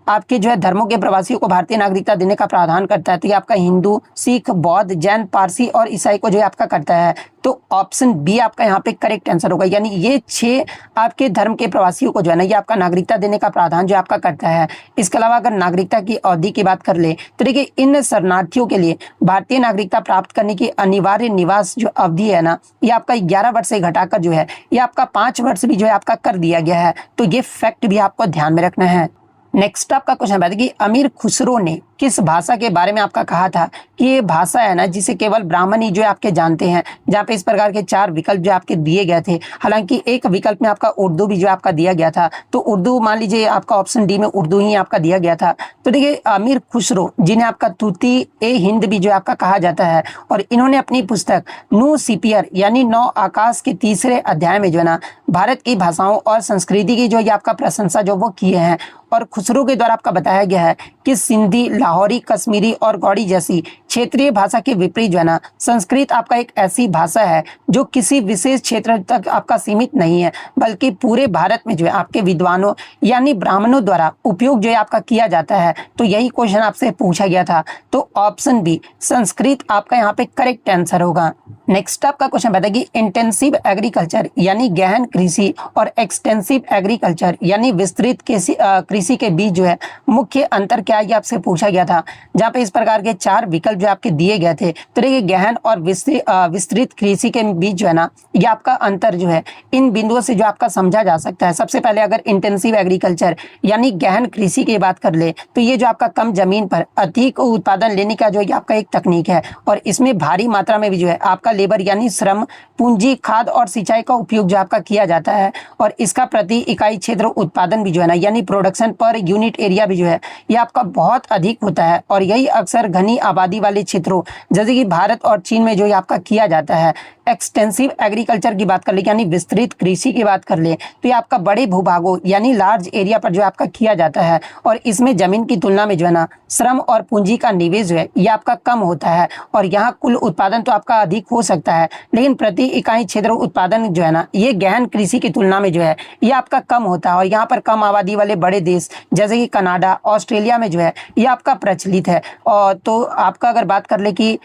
आपके जो है धर्मों के प्रवासियों को भारतीय नागरिकता देने का प्रावधान करता है, तो ये आपका हिंदू, सिख, बौद्ध, जैन, पारसी और ईसाई को जो है आपका करता है। तो ऑप्शन बी आपका यहाँ पे करेक्ट आंसर होगा, यानी ये 6 आपके धर्म के प्रवासियों को जो है ना ये आपका नागरिकता देने का प्रावधान जो आपका करता है। इसके अलावा अगर नागरिकता की अवधि की बात कर ले तो देखिए इन शरणार्थियों के लिए भारतीय नागरिकता प्राप्त करने की अनिवार्य निवास जो अवधि है ना ये आपका 11 वर्ष से घटाकर जो है ये आपका 5 वर्ष भी जो है आपका कर दिया गया है। तो ये फैक्ट भी आपको ध्यान में रखना है। नेक्स्ट आपका क्वेश्चन है कि अमीर खुसरो ने किस भाषा के बारे में आपका कहा था कि ये भाषा है ना जिसे केवल ब्राह्मण ही जो है आपके जानते हैं, जहाँ पे इस प्रकार के 4 विकल्प जो आपके दिए गए थे। हालांकि एक विकल्प में आपका उर्दू भी जो आपका दिया गया था, तो उर्दू मान लीजिए आपका ऑप्शन डी में उर्दू ही आपका दिया गया था। तो देखिए अमीर खुसरो जिन्हें आपका तूती ए हिंद भी जो आपका कहा जाता है, और इन्होंने अपनी पुस्तक न्यू सीपियर यानी 9 आकाश के तीसरे अध्याय में जो है ना भारत की भाषाओं और संस्कृति की जो ये आपका प्रशंसा जो वो किए हैं। और खुसरो के द्वारा आपका बताया गया है कि सिंधी, लाहौरी, कश्मीरी और गौड़ी जैसी क्षेत्रीय भाषा के विपरीत जो है ना संस्कृत आपका एक ऐसी भाषा है जो किसी विशेष क्षेत्र तक आपका सीमित नहीं है, बल्कि पूरे भारत में जो है आपके विद्वानों यानी ब्राह्मणों द्वारा उपयोग जो है आपका किया जाता है। तो यही क्वेश्चन आपसे पूछा गया था, तो ऑप्शन बी संस्कृत आपका यहाँ पे करेक्ट आंसर होगा। नेक्स्ट आपका क्वेश्चन बताया कि इंटेंसिव एग्रीकल्चर यानी गहन कृषि और एक्सटेंसिव एग्रीकल्चर यानी विस्तृत कृषि के बीच जो है मुख्य अंतर क्या है, ये आपसे पूछा गया था। जहाँ पे इस प्रकार के 4 विकल्प जो आपके दिए गए थे, तो देखिए गहन और विस्तृत कृषि के बीच जो है ना ये आपका अंतर जो है इन बिंदुओं से जो आपका समझा जा सकता है। सबसे पहले अगर इंटेंसिव एग्रीकल्चर यानी गहन कृषि की बात कर ले तो ये जो आपका कम जमीन पर अधिक उत्पादन लेने का जो आपका एक तकनीक है, और इसमें भारी मात्रा में भी जो है आपका लेबर यानी श्रम, पूंजी, खाद और सिंचाई का उपयोग जो आपका किया जाता है, और इसका प्रति इकाई क्षेत्र उत्पादन भी जो है ना यानी प्रोडक्शन पर यूनिट एरिया भी जो है ये आपका बहुत अधिक होता है। और यही अक्सर घनी आबादी वाले क्षेत्रों जैसे कि भारत और चीन में जो ये आपका किया जाता है। एक्सटेंसिव एग्रीकल्चर की बात कर ले यानी विस्तृत कृषि की बात कर ले तो ये आपका बड़े भूभागों यानी लार्ज एरिया पर जो आपका किया जाता है, और इसमें जमीन की तुलना में जो है ना श्रम और पूंजी का निवेश जो है ये आपका कम होता है। और यहाँ कुल उत्पादन तो आपका अधिक हो सकता है, लेकिन प्रति इकाई क्षेत्र उत्पादन जो है ना ये गहन कृषि की तुलना में जो है ये आपका कम होता है। और यहाँ पर कम आबादी वाले बड़े देश जैसे कि कनाडा, ऑस्ट्रेलिया में जो है ये आपका प्रचलित है। और तो आपका अगर बात कर ले कि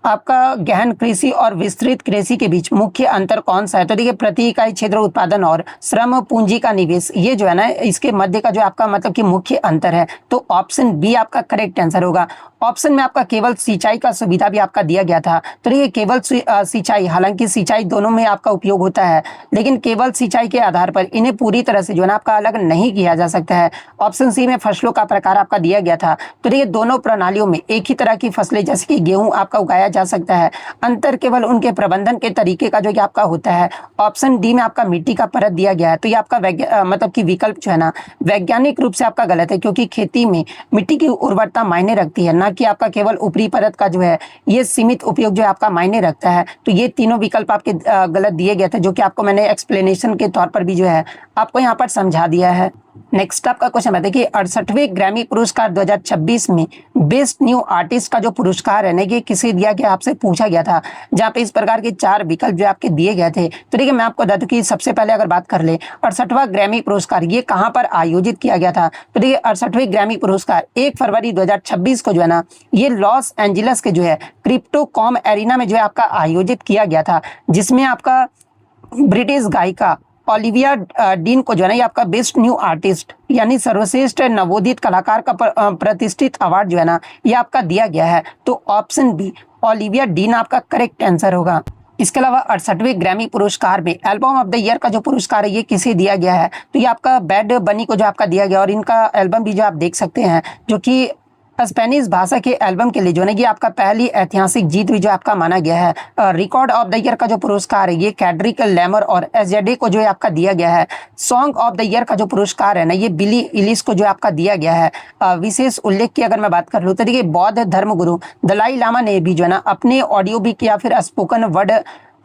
आपका गहन कृषि और विस्तृत कृषि के बीच मुख्य अंतर कौन सा है, तो देखिए प्रति इकाई क्षेत्र उत्पादन और श्रम पूंजी का निवेश ये जो है ना इसके मध्य का जो आपका मतलब कि मुख्य अंतर है। तो ऑप्शन बी आपका करेक्ट आंसर होगा। ऑप्शन में आपका केवल सिंचाई का सुविधा भी आपका दिया गया था, तो देखिए केवल सिंचाई, हालांकि सिंचाई दोनों में आपका उपयोग होता है, लेकिन केवल सिंचाई के आधार पर इन्हें पूरी तरह से जो है ना आपका अलग नहीं किया जा सकता है। ऑप्शन सी में फसलों का प्रकार आपका दिया गया था, तो देखिए दोनों प्रणालियों में एक ही तरह की फसलें जैसे कि गेहूं आपका उगाया जा सकता है, अंतर केवल उनके प्रबंधन के तरीके का जो कि आपका होता है। ऑप्शन डी में आपका मिट्टी का परत दिया गया है, तो ये आपका मतलब कि विकल्प जो है ना वैज्ञानिक रूप से आपका गलत है, क्योंकि खेती में मिट्टी की उर्वरता मायने रखती है, ना कि आपका केवल ऊपरी परत का जो है ये सीमित उपयोग जो है आपका मायने रखता है। तो ये तीनों विकल्प आपके गलत दिए गए थे, जो कि आपको मैंने एक्सप्लेनेशन के तौर पर भी जो है आपको यहाँ पर समझा दिया है। नेक्स्ट आपका क्वेश्चन है, देखिए 68वें ग्रैमी पुरस्कार 2026 में बेस्ट न्यू आर्टिस्ट का जो पुरस्कार है ना ये किसे दिया गया, आपसे पूछा गया था, जहाँ पे इस प्रकार के 4 विकल्प जो आपके दिए गए थे। तो देखिए मैं आपको बता दूं कि सबसे पहले अगर बात कर ले 68वां ग्रैमी पुरस्कार ये कहाँ पर आयोजित किया गया था, तो देखिए 68वें ग्रैमी पुरस्कार 1 फरवरी 2026 को जो है ना ये लॉस एंजलिस के जो है क्रिप्टोकॉम एरिना में जो है आपका आयोजित किया गया था, जिसमें आपका ब्रिटिश गायिका ओलिविया डीन को जो है ना ये आपका बेस्ट न्यू आर्टिस्ट यानी सर्वश्रेष्ठ नवोदित कलाकार का प्रतिष्ठित अवार्ड जो है ना ये आपका दिया गया है। तो ऑप्शन बी ओलिविया डीन आपका करेक्ट आंसर होगा। इसके अलावा 68वें ग्रैमी पुरस्कार में एल्बम ऑफ द ईयर का जो पुरस्कार है ये किसे दिया गया है, तो ये आपका बैड बनी को जो आपका दिया गया, और इनका एल्बम भी जो आप देख सकते हैं जो कि स्पेनिश भाषा के एल्बम के लिए जो है ये आपका पहली ऐतिहासिक जीत भी जो आपका माना गया है। रिकॉर्ड ऑफ द ईयर का जो पुरस्कार है ये कैड्रिक लैमर और एसजेडे को जो है आपका दिया गया है। सॉन्ग ऑफ द ईयर का जो पुरस्कार है ना ये बिली इलिश को जो आपका दिया गया है। विशेष उल्लेख की अगर मैं बात कर लूँ तो देखिए बौद्ध धर्मगुरु दलाई लामा ने भी जो है ना अपने ऑडियो बुक या फिर स्पोकन वर्ड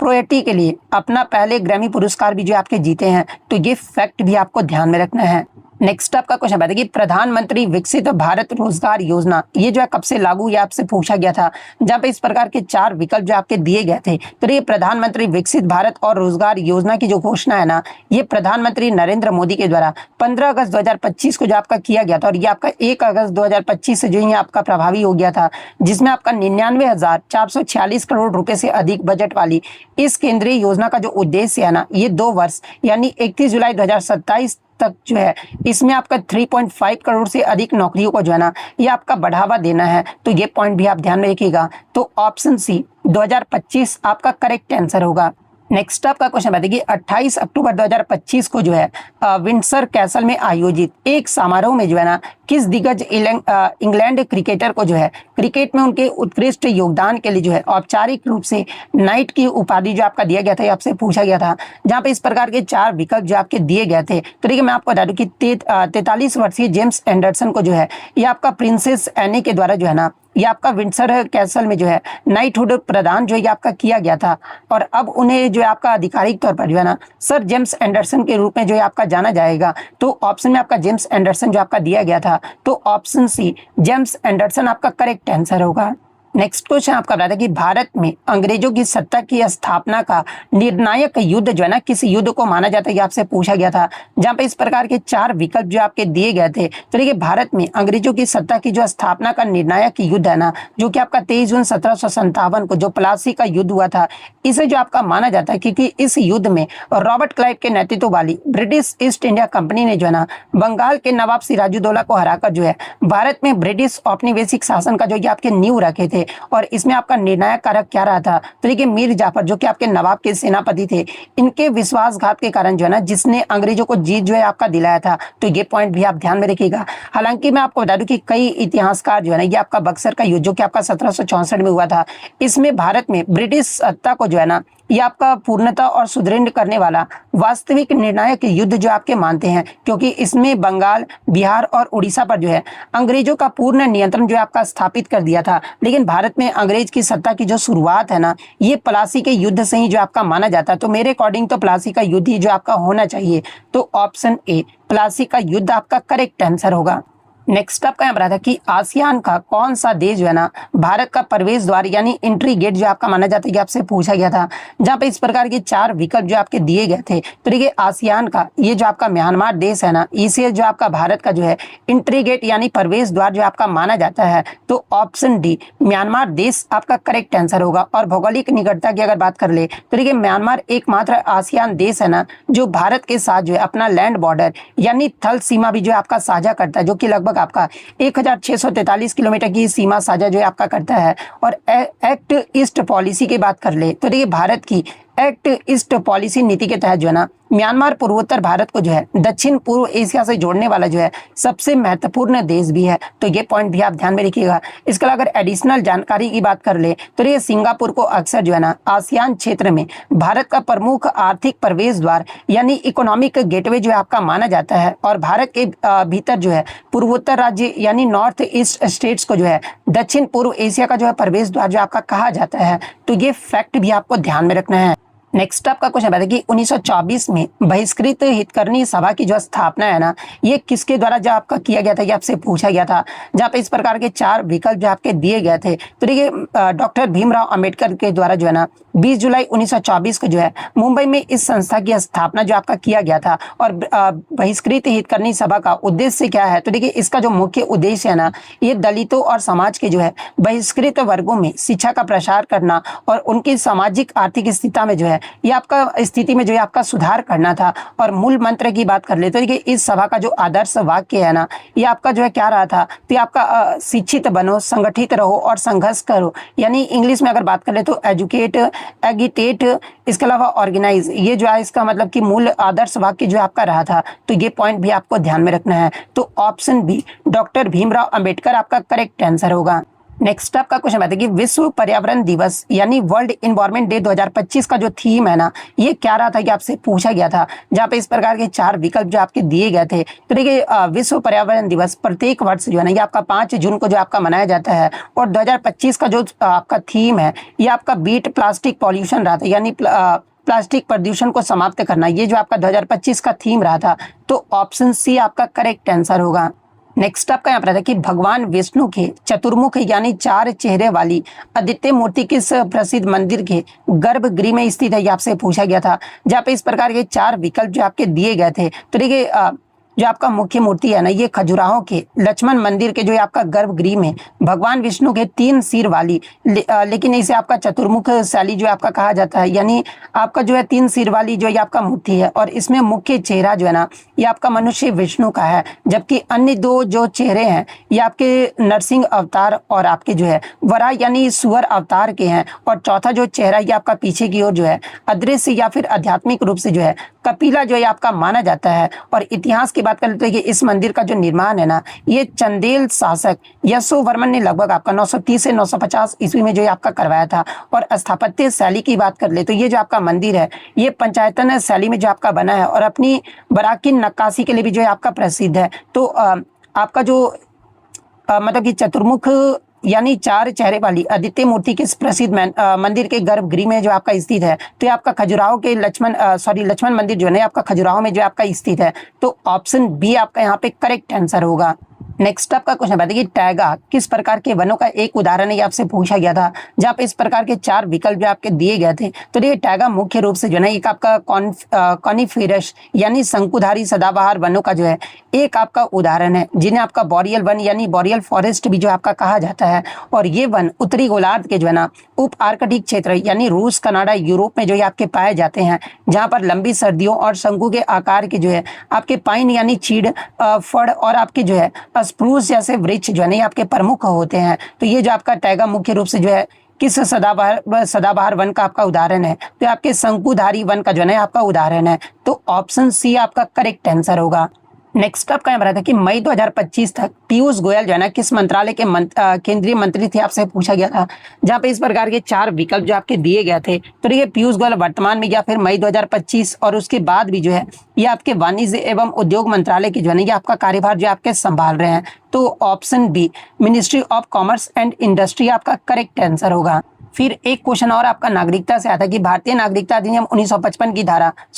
पोएट्री के लिए अपना पहले ग्रैमी पुरस्कार भी जो आपके जीते हैं। तो ये फैक्ट भी आपको ध्यान में रखना है। नेक्स्ट आपका क्वेश्चन बताइए कि प्रधानमंत्री विकसित भारत रोजगार योजना ये जो है कब से लागू, ये आपसे पूछा गया था, जहां पे इस प्रकार के चार विकल्प जो आपके दिए गए थे। तो ये प्रधानमंत्री विकसित भारत और रोजगार योजना की जो घोषणा है ना, ये प्रधानमंत्री नरेंद्र मोदी के द्वारा 15 अगस्त 2025 को जो आपका किया गया था, और ये आपका 1 अगस्त 2025 से जो ये आपका प्रभावी हो गया था, जिसमें आपका 99,446 करोड़ रुपए से अधिक बजट वाली इस केंद्रीय योजना का जो उद्देश्य है ना, ये 2 वर्ष यानी 31 जुलाई 2027 तक जो है इसमें आपका 3.5 करोड़ से अधिक नौकरियों को जो है ना, ये आपका बढ़ावा देना है। तो ये पॉइंट भी आप ध्यान में रखिएगा। तो ऑप्शन सी 2025 आपका करेक्ट आंसर होगा। नेक्स्ट आपका क्वेश्चन बताइए 28 अक्टूबर 2025 को जो है विंडसर कैसल में आयोजित एक समारोह में जो है ना, किस दिग्गज इंग्लैंड क्रिकेटर को जो है क्रिकेट में उनके उत्कृष्ट योगदान के लिए जो है औपचारिक रूप से नाइट की उपाधि जो आपका दिया गया था, ये आपसे पूछा गया था, जहां पे इस प्रकार के चार विकल्प जो आपके दिए गए थे। तो देखिए मैं आपको बता दूं कि 43 वर्षीय जेम्स एंडरसन को जो है ये आपका प्रिंसेस एनी के द्वारा जो है ना, ये आपका विंडसर कैसल में जो है नाइटहुड प्रदान जो है आपका किया गया था, और अब उन्हें जो है आपका आधिकारिक तौर पर जो है ना सर जेम्स एंडरसन के रूप में जो है आपका जाना जाएगा। तो ऑप्शन में आपका जेम्स एंडरसन जो आपका दिया गया था, तो ऑप्शन सी जेम्स एंडरसन आपका करेक्ट आंसर होगा। नेक्स्ट क्वेश्चन आपका बता कि भारत में अंग्रेजों की सत्ता की स्थापना का निर्णायक युद्ध जो है ना, किस युद्ध को माना जाता है, ये आपसे पूछा गया था, जहां पे इस प्रकार के चार विकल्प जो आपके दिए गए थे। तो देखिए भारत में अंग्रेजों की सत्ता की जो स्थापना का निर्णायक युद्ध है ना, जो कि आपका 23 जून 1757 को जो प्लासी का युद्ध हुआ था, इसे जो आपका माना जाता है क्योंकि इस युद्ध में रॉबर्ट क्लाइव के नेतृत्व वाली ब्रिटिश ईस्ट इंडिया कंपनी ने जो है ना बंगाल के नवाब सिराजुद्दौला को हराकर जो है भारत में ब्रिटिश औपनिवेशिक शासन का जो ये आपके नींव रखे थे। और इसमें आपका निर्णायक कारक क्या रहा था, तो देखिए मीर जाफर जो कि आपके नवाब के सेनापति थे, इनके विश्वासघात के कारण जो है ना जिसने अंग्रेजों को जीत जो है आपका दिलाया था। तो ये पॉइंट भी आप ध्यान में रखिएगा। हालांकि मैं आपको बता दूं कि कई इतिहासकार जो है ना, ये आपका बक्सर का युद्ध जो कि आपका 1764 में हुआ था, इसमें भारत में ब्रिटिश सत्ता को जो है ना ये आपका पूर्णता और सुदृढ़ करने वाला वास्तविक निर्णायक युद्ध जो आपके मानते हैं, क्योंकि इसमें बंगाल, बिहार और उड़ीसा पर जो है अंग्रेजों का पूर्ण नियंत्रण जो आपका स्थापित कर दिया था। लेकिन भारत में अंग्रेज की सत्ता की जो शुरुआत है ना, ये प्लासी के युद्ध से ही जो आपका माना जाता है। तो मेरे अकॉर्डिंग तो प्लासी का युद्ध ही जो आपका होना चाहिए। तो ऑप्शन ए प्लासी का युद्ध आपका करेक्ट आंसर होगा। नेक्स्ट आपका यहाँ रहा था कि आसियान का कौन सा देश जो है ना भारत का प्रवेश द्वार यानी एंट्री गेट जो आपका माना जाता है, कि आपसे पूछा गया था, जहां पे इस प्रकार के चार विकल्प जो आपके दिए गए थे। तो देखिए आसियान का ये जो आपका म्यांमार देश है ना, इसे जो आपका भारत का जो है एंट्री गेट यानी प्रवेश द्वार जो आपका माना जाता है। तो ऑप्शन डी म्यांमार देश आपका करेक्ट आंसर होगा। और भौगोलिक निकटता की अगर बात कर ले तो देखिए म्यांमार एकमात्र आसियान देश है ना जो भारत के साथ जो है अपना लैंड बॉर्डर यानी थल सीमा भी जो है आपका साझा करता है, जो कि लगभग आपका 1643 किलोमीटर की सीमा साझा जो है आपका करता है। और एक्ट ईस्ट पॉलिसी की बात कर ले तो देखिए भारत की एक्ट ईस्ट पॉलिसी नीति के तहत जो है ना म्यांमार पूर्वोत्तर भारत को जो है दक्षिण पूर्व एशिया से जोड़ने वाला जो है सबसे महत्वपूर्ण देश भी है। तो ये पॉइंट भी आप ध्यान में रखिएगा। इसके अलावा अगर एडिशनल जानकारी की बात कर ले तो ये सिंगापुर को अक्सर जो है ना आसियान क्षेत्र में भारत का प्रमुख आर्थिक प्रवेश द्वार यानी इकोनॉमिक गेटवे जो है आपका माना जाता है। और भारत के भीतर जो है पूर्वोत्तर राज्य यानी नॉर्थ ईस्ट स्टेट्स को जो है दक्षिण पूर्व एशिया का जो है प्रवेश द्वार जो आपका कहा जाता है। तो ये फैक्ट भी आपको ध्यान में रखना है। नेक्स्ट आपका क्वेश्चन बताइए कि 1924 में बहिष्कृत हितकर्मी सभा की जो स्थापना है ना, ये किसके द्वारा जो आपका किया गया था, ये आपसे पूछा गया था, जहाँ पे इस प्रकार के चार विकल्प जो आपके दिए गए थे। तो देखिए डॉक्टर भीमराव अंबेडकर के द्वारा जो है ना 20 जुलाई 1924 को जो है मुंबई में इस संस्था की स्थापना जो आपका किया गया था। और बहिष्कृत हितकर्मी सभा का उद्देश्य क्या है, तो देखिए इसका जो मुख्य उद्देश्य है ना, ये दलितों और समाज के जो है बहिष्कृत वर्गों में शिक्षा का प्रसार करना और उनकी सामाजिक आर्थिक स्थिति में जो है ये आपका स्थिति में जो है आपका सुधार करना था। और मूल मंत्र की बात कर ले तो देखिए इस सभा का जो आदर्श वाक्य है ना, ये आपका जो है क्या रहा था, तो आपका शिक्षित बनो, संगठित रहो और संघर्ष करो, यानी इंग्लिश में अगर बात कर ले तो एजुकेट, एगिटेट, इसके अलावा ऑर्गेनाइज, ये जो है इसका मतलब कि मूल आदर्श वाक्य जो आपका रहा था। तो ये पॉइंट भी आपको ध्यान में रखना है। तो option B doctor Bhimrao Ambedkar आपका करेक्ट आंसर होगा। नेक्स्ट आपका क्वेश्चन आता है कि विश्व पर्यावरण दिवस यानी वर्ल्ड इन्वायरमेंट डे 2025 का जो थीम है ना, ये क्या रहा था कि आपसे पूछा गया था, जहाँ पे इस प्रकार के चार विकल्प जो आपके दिए गए थे। तो देखिए विश्व पर्यावरण दिवस प्रत्येक वर्ष जो है ना ये आपका 5 जून को जो आपका मनाया जाता है। और 2025 का जो आपका थीम है ये आपका बीट प्लास्टिक पॉल्यूशन रहा था, यानी प्लास्टिक प्रदूषण को समाप्त करना, ये जो आपका 2025 का थीम रहा था, तो ऑप्शन सी आपका करेक्ट आंसर होगा। नेक्स्ट आपका यहाँ पर था कि भगवान विष्णु के चतुर्मुख यानी 4 चेहरे वाली अद्वितीय मूर्ति किस प्रसिद्ध मंदिर के गर्भगृह में स्थित है, ये आपसे पूछा गया था। जहाँ पे इस प्रकार के 4 विकल्प जो आपके दिए गए थे। तो देखिए जो आपका मुख्य मूर्ति है ना, ये खजुराहो के लक्ष्मण मंदिर के जो आपका गर्भगृह में भगवान विष्णु के 3 सिर वाली लेकिन इसे आपका चतुर्मुख शैली जो आपका कहा जाता है, यानी आपका जो है 3 सिर वाली जो ये आपका मूर्ति है, और इसमें मुख्य चेहरा जो है ना, ये आपका मनुष्य विष्णु का है, जबकि अन्य 2 जो चेहरे हैं ये आपके नरसिंह अवतार और आपके जो है वराह यानी सुअर अवतार के हैं, और चौथा जो चेहरा ये आपका पीछे की ओर जो है अदृश्य या फिर आध्यात्मिक रूप से जो है कपिला जो है आपका माना जाता है। और इतिहास की बात करते हैं कि इस मंदिर का जो निर्माण है ना, ये चंदेल शासक यशोवर्मन ने लगभग आपका 930 से 950 ईस्वी में जो है आपका करवाया था। और स्थापत्य शैली की बात कर ले तो ये जो आपका मंदिर है ये पंचायतन शैली में जो आपका बना है, और अपनी बराकीन नक्काशी के लिए भी जो है आपका प्रसिद्ध है। तो आपका जो मतलब कि चतुर्मुख यानी 4 चेहरे वाली अद्वितीय मूर्ति किस प्रसिद्ध मंदिर के गर्भगृह में जो आपका स्थित है, तो ये आपका खजुराहो के लक्ष्मण मंदिर जो है आपका खजुराहो में जो आपका स्थित है। तो ऑप्शन बी आपका यहाँ पे करेक्ट आंसर होगा। नेक्स्ट आपका क्वेश्चन बताइए कि टैगा किस प्रकार के वनों का एक उदाहरण है, ये आपसे पूछा गया था। जहाँ पे इस प्रकार के 4 विकल्प जो आपके दिए गए थे, तो ये टैगा मुख्य रूप से जो है एक आपका कॉनिफेरस यानी शंकुधारी सदाबहार वनों का जो है एक आपका उदाहरण है, जिन्हें आपका बॉरियल वन यानी बॉरियल फॉरेस्ट भी जो आपका कहा जाता है। और ये वन उत्तरी गोलार्ध के जो है ना उप आर्कटिक क्षेत्र यानी रूस, कनाडा, यूरोप में जो है आपके पाए जाते हैं, जहाँ पर लंबी सर्दियों और शंकु के आकार के जो है आपके पाइन यानी चीड़, फड़ और आपके जो है स्प्रूस जैसे वृक्ष जो है ना आपके प्रमुख होते हैं। तो ये जो आपका टैगा मुख्य रूप से जो है किस सदाबहार वन का आपका उदाहरण है, तो आपके शंकुधारी वन का जो है आपका उदाहरण है। तो ऑप्शन सी आपका करेक्ट आंसर होगा। नेक्स्ट आपका यहाँ था कि मई 2025 तक पीयूष गोयल जो है ना किस मंत्रालय के केंद्रीय मंत्री थे, आपसे पूछा गया था। जहाँ पे इस प्रकार के 4 विकल्प जो आपके दिए गए थे, तो देखिए पीयूष गोयल वर्तमान में या फिर मई 2025 और उसके बाद भी जो है ये आपके वाणिज्य एवं उद्योग मंत्रालय के जो है ना ये आपका कार्यभार जो आपके संभाल रहे हैं। तो option B ministry of commerce and industry आपका करेक्ट आंसर होगा। फिर एक क्वेश्चन और आपका नागरिकता से आता है कि भारतीय नागरिकता अधिनियम 1955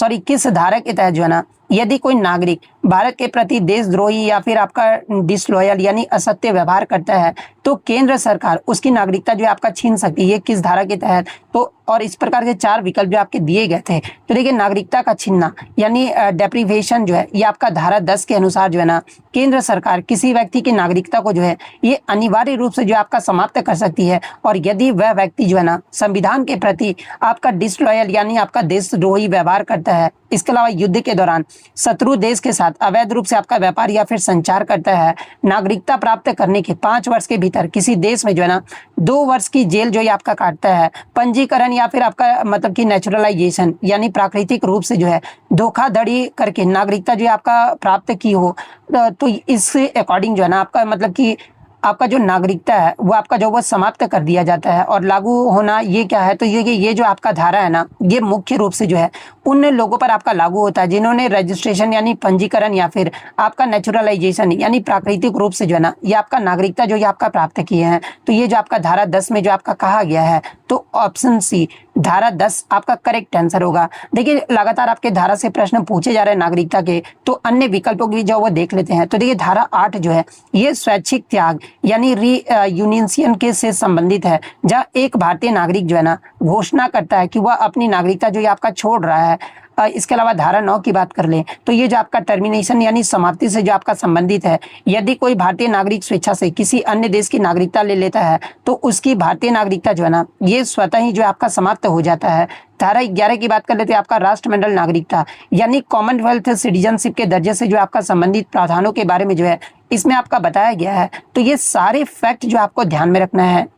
की किस धारा के तहत जो है ना यदि कोई नागरिक भारत के प्रति देशद्रोही या फिर आपका डिसलॉयल यानी असत्य व्यवहार करता है, तो केंद्र सरकार उसकी नागरिकता जो है आपका छीन सकती है, किस धारा के तहत। तो और इस प्रकार के 4 विकल्प जो आपके दिए गए थे, तो देखिए नागरिकता का छीनना यानी डेप्रीवेशन जो है ये आपका धारा 10 के अनुसार जो है ना केंद्र सरकार किसी व्यक्ति की नागरिकता को जो है ये अनिवार्य रूप से जो आपका समाप्त कर सकती है, और यदि वह व्यक्ति जो है ना संविधान के प्रति आपका डिसलॉयल यानी आपका देशद्रोही व्यवहार करता है, इसके अलावा युद्ध के दौरान शत्रु देश के साथ अवैध रूप से आपका व्यापार या फिर संचार करता है, नागरिकता प्राप्त करने के 5 वर्ष के भीतर किसी देश में जो है ना 2 वर्ष की जेल जो है आपका काटता है, पंजीकरण या फिर आपका मतलब कि नेचुरलाइजेशन यानी प्राकृतिक रूप से जो है धोखाधड़ी करके नागरिकता जो है आपका प्राप्त की हो, तो इससे अकॉर्डिंग जो है ना आपका मतलब कि आपका जो नागरिकता है वो आपका जो वो समाप्त कर दिया जाता है। और लागू होना ये क्या है, तो ये जो आपका धारा है ना ये मुख्य रूप से जो है उन लोगों पर आपका लागू होता है जिन्होंने रजिस्ट्रेशन यानी पंजीकरण या फिर आपका नेचुरलाइजेशन यानी प्राकृतिक रूप से जो है ना ये आपका नागरिकता जो ये आपका प्राप्त किए हैं। तो ये जो आपका धारा 10 में जो आपका कहा गया है, तो ऑप्शन सी धारा 10 आपका करेक्ट आंसर होगा। देखिए लगातार आपके धारा से प्रश्न पूछे जा रहे हैं नागरिकता के, तो अन्य विकल्पों की जो वो देख लेते हैं। तो देखिए धारा 8 जो है ये स्वैच्छिक त्याग यानी रीयूनियन के से संबंधित है, जहाँ एक भारतीय नागरिक जो है ना घोषणा करता है कि वह अपनी नागरिकता जो ये आपका छोड़ रहा है। इसके अलावा धारा 9 की बात कर लें तो ये जो आपका टर्मिनेशन यानी समाप्ति से जो आपका संबंधित है, यदि कोई भारतीय नागरिक स्वेच्छा से किसी अन्य देश की नागरिकता ले लेता है तो उसकी भारतीय नागरिकता जो है ना ये स्वतः ही जो आपका समाप्त हो जाता है। धारा 11 की बात कर लेते हैं आपका राष्ट्रमंडल नागरिकता यानी कॉमनवेल्थ सिटीजनशिप के दर्जे से जो आपका संबंधित प्रावधानों के बारे में जो है इसमें आपका बताया गया है। तो ये सारे फैक्ट जो आपको ध्यान में रखना है।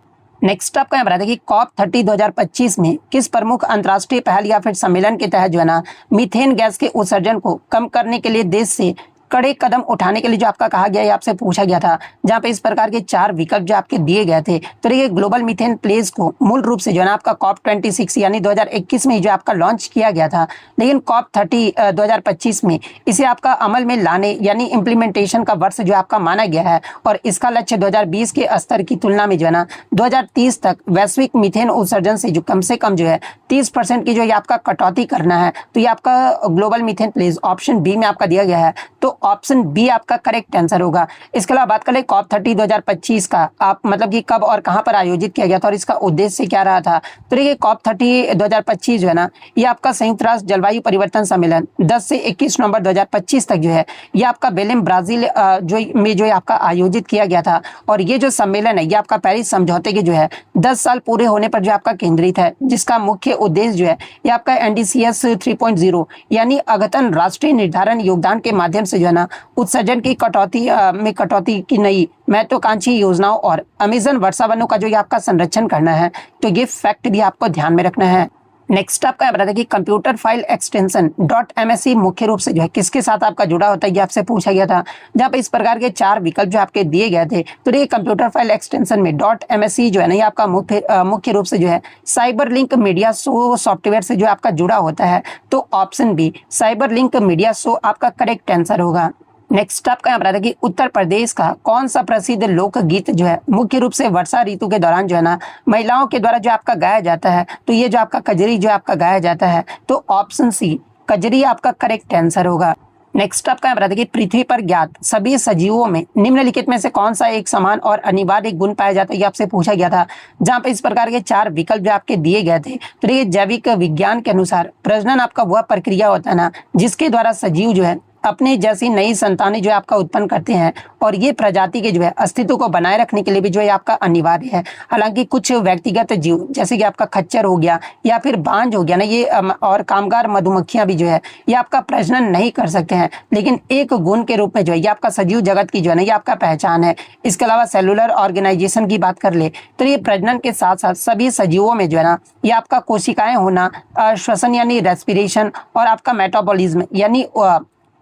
नेक्स्ट आपका यहाँ बताया कि COP30 2025 में किस प्रमुख अंतर्राष्ट्रीय पहल या फिर सम्मेलन के तहत जो है ना मीथेन गैस के उत्सर्जन को कम करने के लिए देश से कड़े कदम उठाने के लिए जो आपका कहा गया है, आपसे पूछा गया था, जहां पे इस प्रकार के 4 विकल्प जो आपके दिए गए थे। तो देखिए ग्लोबल मीथेन प्लेस को मूल रूप से जो है ना आपका कॉप 26 यानी 2021 में जो आपका लॉन्च किया गया था, लेकिन कॉप 30 2025 में इसे आपका अमल में लाने यानी इम्प्लीमेंटेशन का वर्ष जो आपका माना गया है, और इसका लक्ष्य 2020 के स्तर की तुलना में जो है ना 2030 तक वैश्विक मीथेन उत्सर्जन से जो कम जो है 30% की जो ये आपका कटौती करना है। तो ये आपका global methane pledge option B में आपका दिया गया है, तो ऑप्शन बी आपका करेक्ट आंसर होगा। इसके अलावा बात करें कॉप 30 2025 का, आप मतलब कि कब और कहां पर आयोजित किया गया था और इसका उद्देश्य क्या रहा था। तो देखिए कॉप 30 2025 जो है ना, ये आपका संयुक्त राष्ट्र जलवायु परिवर्तन सम्मेलन 10 से 21 नवंबर 2025 तक जो है ये आपका बेलेम ब्राजील जो आपका आयोजित किया गया था। और ये जो सम्मेलन है ये आपका पेरिस समझौते के जो है 10 साल पूरे होने पर जो आपका केंद्रित है, जिसका मुख्य उद्देश्य जो है ये आपका NDCS 3.0 यानी अद्यतन राष्ट्रीय निर्धारण योगदान के माध्यम से जो है ना उत्सर्जन की कटौती की नई महत्वाकांक्षी योजनाओं और अमेजन वर्षावनों का जो ये आपका संरक्षण करना है। तो ये फैक्ट भी आपको ध्यान में रखना है। नेक्स्ट आपका बता दें कि कंप्यूटर फाइल एक्सटेंशन .msc मुख्य रूप से जो है किसके साथ आपका जुड़ा होता है, ये आपसे पूछा गया था, जहां पे इस प्रकार के 4 विकल्प जो आपके दिए गए थे। तो ये कंप्यूटर फाइल एक्सटेंशन में .msc जो है ना ये आपका मुख्य रूप से जो है cyber link media show software से जो आपका जुड़ा होता है। तो option B cyber link media show आपका करेक्ट आंसर होगा। नेक्स्ट आपका यहाँ पर कि उत्तर प्रदेश का कौन सा प्रसिद्ध लोकगीत जो है मुख्य रूप से वर्षा ऋतु के दौरान जो है ना महिलाओं के द्वारा जो आपका गाया जाता है। तो ये जो आपका कजरी जो आपका गाया जाता है, तो ऑप्शन सी कजरी आपका करेक्ट आंसर होगा। नेक्स्ट आपका यहाँ पर कि पृथ्वी पर ज्ञात सभी सजीवों में निम्नलिखित में से कौन सा एक समान और अनिवार्य गुण पाया जाता है, ये आपसे पूछा गया था, जहां पे इस प्रकार के 4 विकल्प जो आपके दिए गए थे। तो ये जैविक विज्ञान के अनुसार प्रजनन आपका वह प्रक्रिया होता है ना जिसके द्वारा सजीव जो है अपने जैसी नई संतानें जो आपका उत्पन्न करते हैं, और ये प्रजाति के जो है अस्तित्व को बनाए रखने के लिए भी जो है आपका अनिवार्य है। हालांकि कुछ व्यक्तिगत जीव जैसे कि आपका खच्चर हो गया या फिर बांझ हो गया ना, ये और कामगार मधुमक्खियां भी जो है ये आपका प्रजनन नहीं कर सकते हैं, लेकिन एक गुण के रूप में जो है ये आपका सजीव जगत की जो है ना ये आपका पहचान है। इसके अलावा सेलुलर ऑर्गेनाइजेशन की बात कर ले तो ये प्रजनन के साथ साथ सभी सजीवों में जो है ना ये आपका कोशिकाएं होना, श्वसन यानी रेस्पिरेशन, और आपका मेटाबॉलिज्म यानी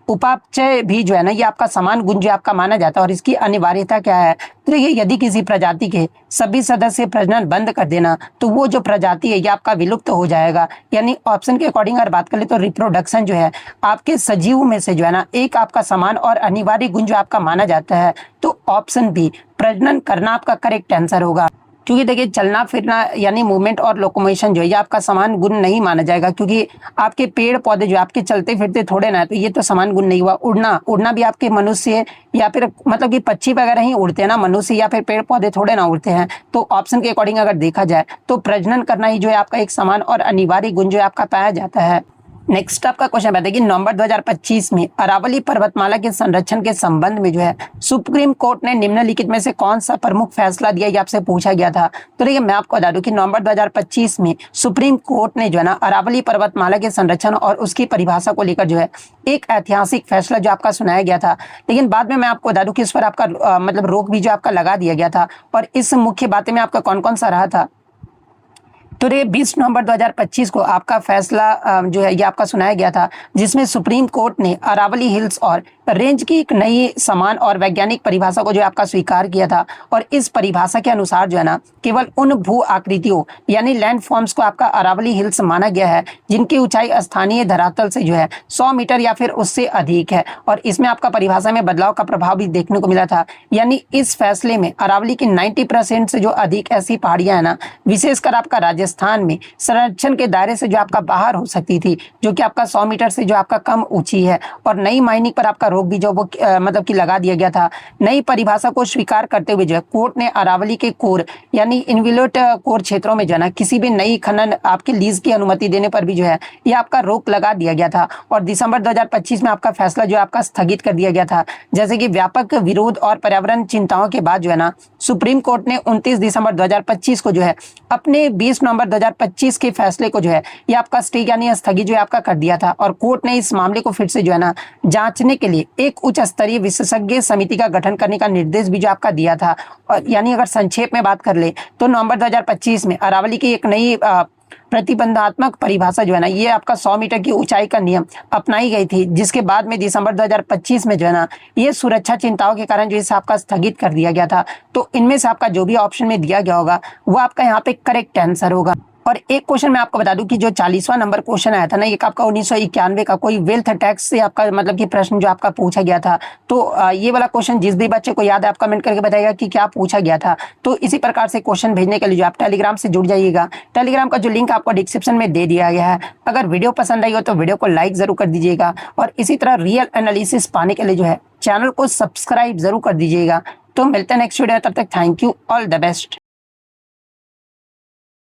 उपापचय भी जो है ना ये आपका समान गुण जो आपका माना जाता है। और इसकी अनिवार्यता क्या है, तो ये यदि किसी प्रजाति के सभी सदस्य प्रजनन बंद कर देना तो वो जो प्रजाति है ये आपका विलुप्त हो जाएगा। यानी ऑप्शन के अकॉर्डिंग अगर बात करें तो रिप्रोडक्शन जो है आपके सजीव में से जो है ना एक आपका समान और अनिवार्य गुण जो आपका माना जाता है। तो ऑप्शन बी प्रजनन करना आपका करेक्ट आंसर होगा। क्योंकि देखिए चलना फिरना यानी मूवमेंट और लोकोमोशन जो है ये आपका समान गुण नहीं माना जाएगा, क्योंकि आपके पेड़ पौधे जो आपके चलते फिरते थोड़े ना, तो ये तो समान गुण नहीं हुआ। उड़ना भी आपके मनुष्य या फिर मतलब कि पक्षी वगैरह ही उड़ते हैं ना, मनुष्य या फिर पेड़ पौधे थोड़े ना उड़ते हैं। तो ऑप्शन के अकॉर्डिंग अगर देखा जाए तो प्रजनन करना ही जो है आपका एक समान और अनिवार्य गुण जो है आपका पाया जाता है। नेक्स्ट आपका क्वेश्चन बताइए कि नवंबर 2025 में अरावली पर्वतमाला के संरक्षण के संबंध में जो है सुप्रीम कोर्ट ने निम्नलिखित में से कौन सा प्रमुख फैसला दिया, ये आपसे पूछा गया था। तो देखिए मैं आपको बता दूं कि नवंबर 2025 में सुप्रीम कोर्ट ने जो है ना अरावली पर्वतमाला के संरक्षण और उसकी परिभाषा को लेकर जो है एक ऐतिहासिक फैसला जो आपका सुनाया गया था। लेकिन बाद में मैं आपको बता दूं कि इस पर आपका मतलब रोक भी जो आपका लगा दिया गया था। और इस मुख्य बातें में आपका कौन कौन सा रहा था, तो ये 20 नवंबर 2025 को आपका फैसला जो है ये आपका सुनाया गया था, जिसमें सुप्रीम कोर्ट ने अरावली हिल्स और रेंज की एक नई समान और वैज्ञानिक परिभाषा को जो आपका स्वीकार किया था। और इस परिभाषा के अनुसार जो है ना केवल उन भू आकृतियों यानी लैंड फॉर्म्स को आपका अरावली हिल्स माना गया है जिनकी ऊंचाई स्थानीय धरातल से जो है 100 मीटर या फिर उससे अधिक है। और इसमें आपका परिभाषा में बदलाव का प्रभाव भी देखने को मिला था। यानी इस फैसले में अरावली की 90% से जो अधिक ऐसी पहाड़ियां है ना, विशेषकर आपका राजस्थान में संरक्षण के दायरे से जो आपका बाहर हो सकती थी, जो कि आपका 100 मीटर से जो आपका कम ऊंची है। और नई माइनिंग पर आपका रोक भी जो वो मतलब कि लगा दिया गया था। नई परिभाषा को स्वीकार करते हुए जो है कोर्ट ने अरावली के कोर यानी इन्विलोट कोर क्षेत्रों में जो है ना किसी भी नई खनन आपके लीज की अनुमति देने पर भी जो है ये आपका रोक लगा दिया गया था। और दिसंबर 2025 में आपका फैसला जो आपका स्थगित कर दिया गया था। जैसे कि व्यापक विरोध और पर्यावरण चिंताओं के बाद जो है ना सुप्रीम कोर्ट ने 29 दिसंबर 2025 को जो है अपने 20 नवंबर 2025 के फैसले को जो है ये आपका स्टे यानी स्थगित जो है आपका कर दिया था। और कोर्ट ने इस मामले को फिर से जो है ना जांचने के लिए एक उच्च स्तरीय विशेषज्ञ समिति का गठन करने का निर्देश भी जो आपका दिया था। और यानी अगर संक्षेप में बात कर ले तो नवंबर 2025 में अरावली की एक नई प्रतिबंधात्मक परिभाषा जो है ना, ये आपका 100 मीटर की ऊंचाई का नियम अपनाई गई थी, जिसके बाद में दिसंबर 2025 में जो है ना, ये सुरक्षा चिंताओं के कारण जो इसे आपका स्थगित कर दिया गया था। तो इनमें से आपका जो भी ऑप्शन में दिया गया होगा वो आपका यहाँ पे करेक्ट आंसर होगा। और एक क्वेश्चन मैं आपको बता दूं कि जो 40वां नंबर क्वेश्चन आया था ना, ये आपका 1991 का कोई वेल्थ टैक्स से आपका मतलब कि प्रश्न जो आपका पूछा गया था। तो ये वाला क्वेश्चन जिस भी बच्चे को याद है आप कमेंट करके बताइएगा कि क्या पूछा गया था। तो इसी प्रकार से क्वेश्चन भेजने के लिए जो आप टेलीग्राम से जुड़ जाइएगा। टेलीग्राम का जो लिंक आपको डिस्क्रिप्शन में दे दिया गया है। अगर वीडियो पसंद आई हो तो वीडियो को लाइक जरूर कर दीजिएगा, और इसी तरह रियल एनालिसिस पाने के लिए जो है चैनल को सब्सक्राइब जरूर कर दीजिएगा। तो मिलते हैं नेक्स्ट वीडियो में, तब तक thank you, all the best.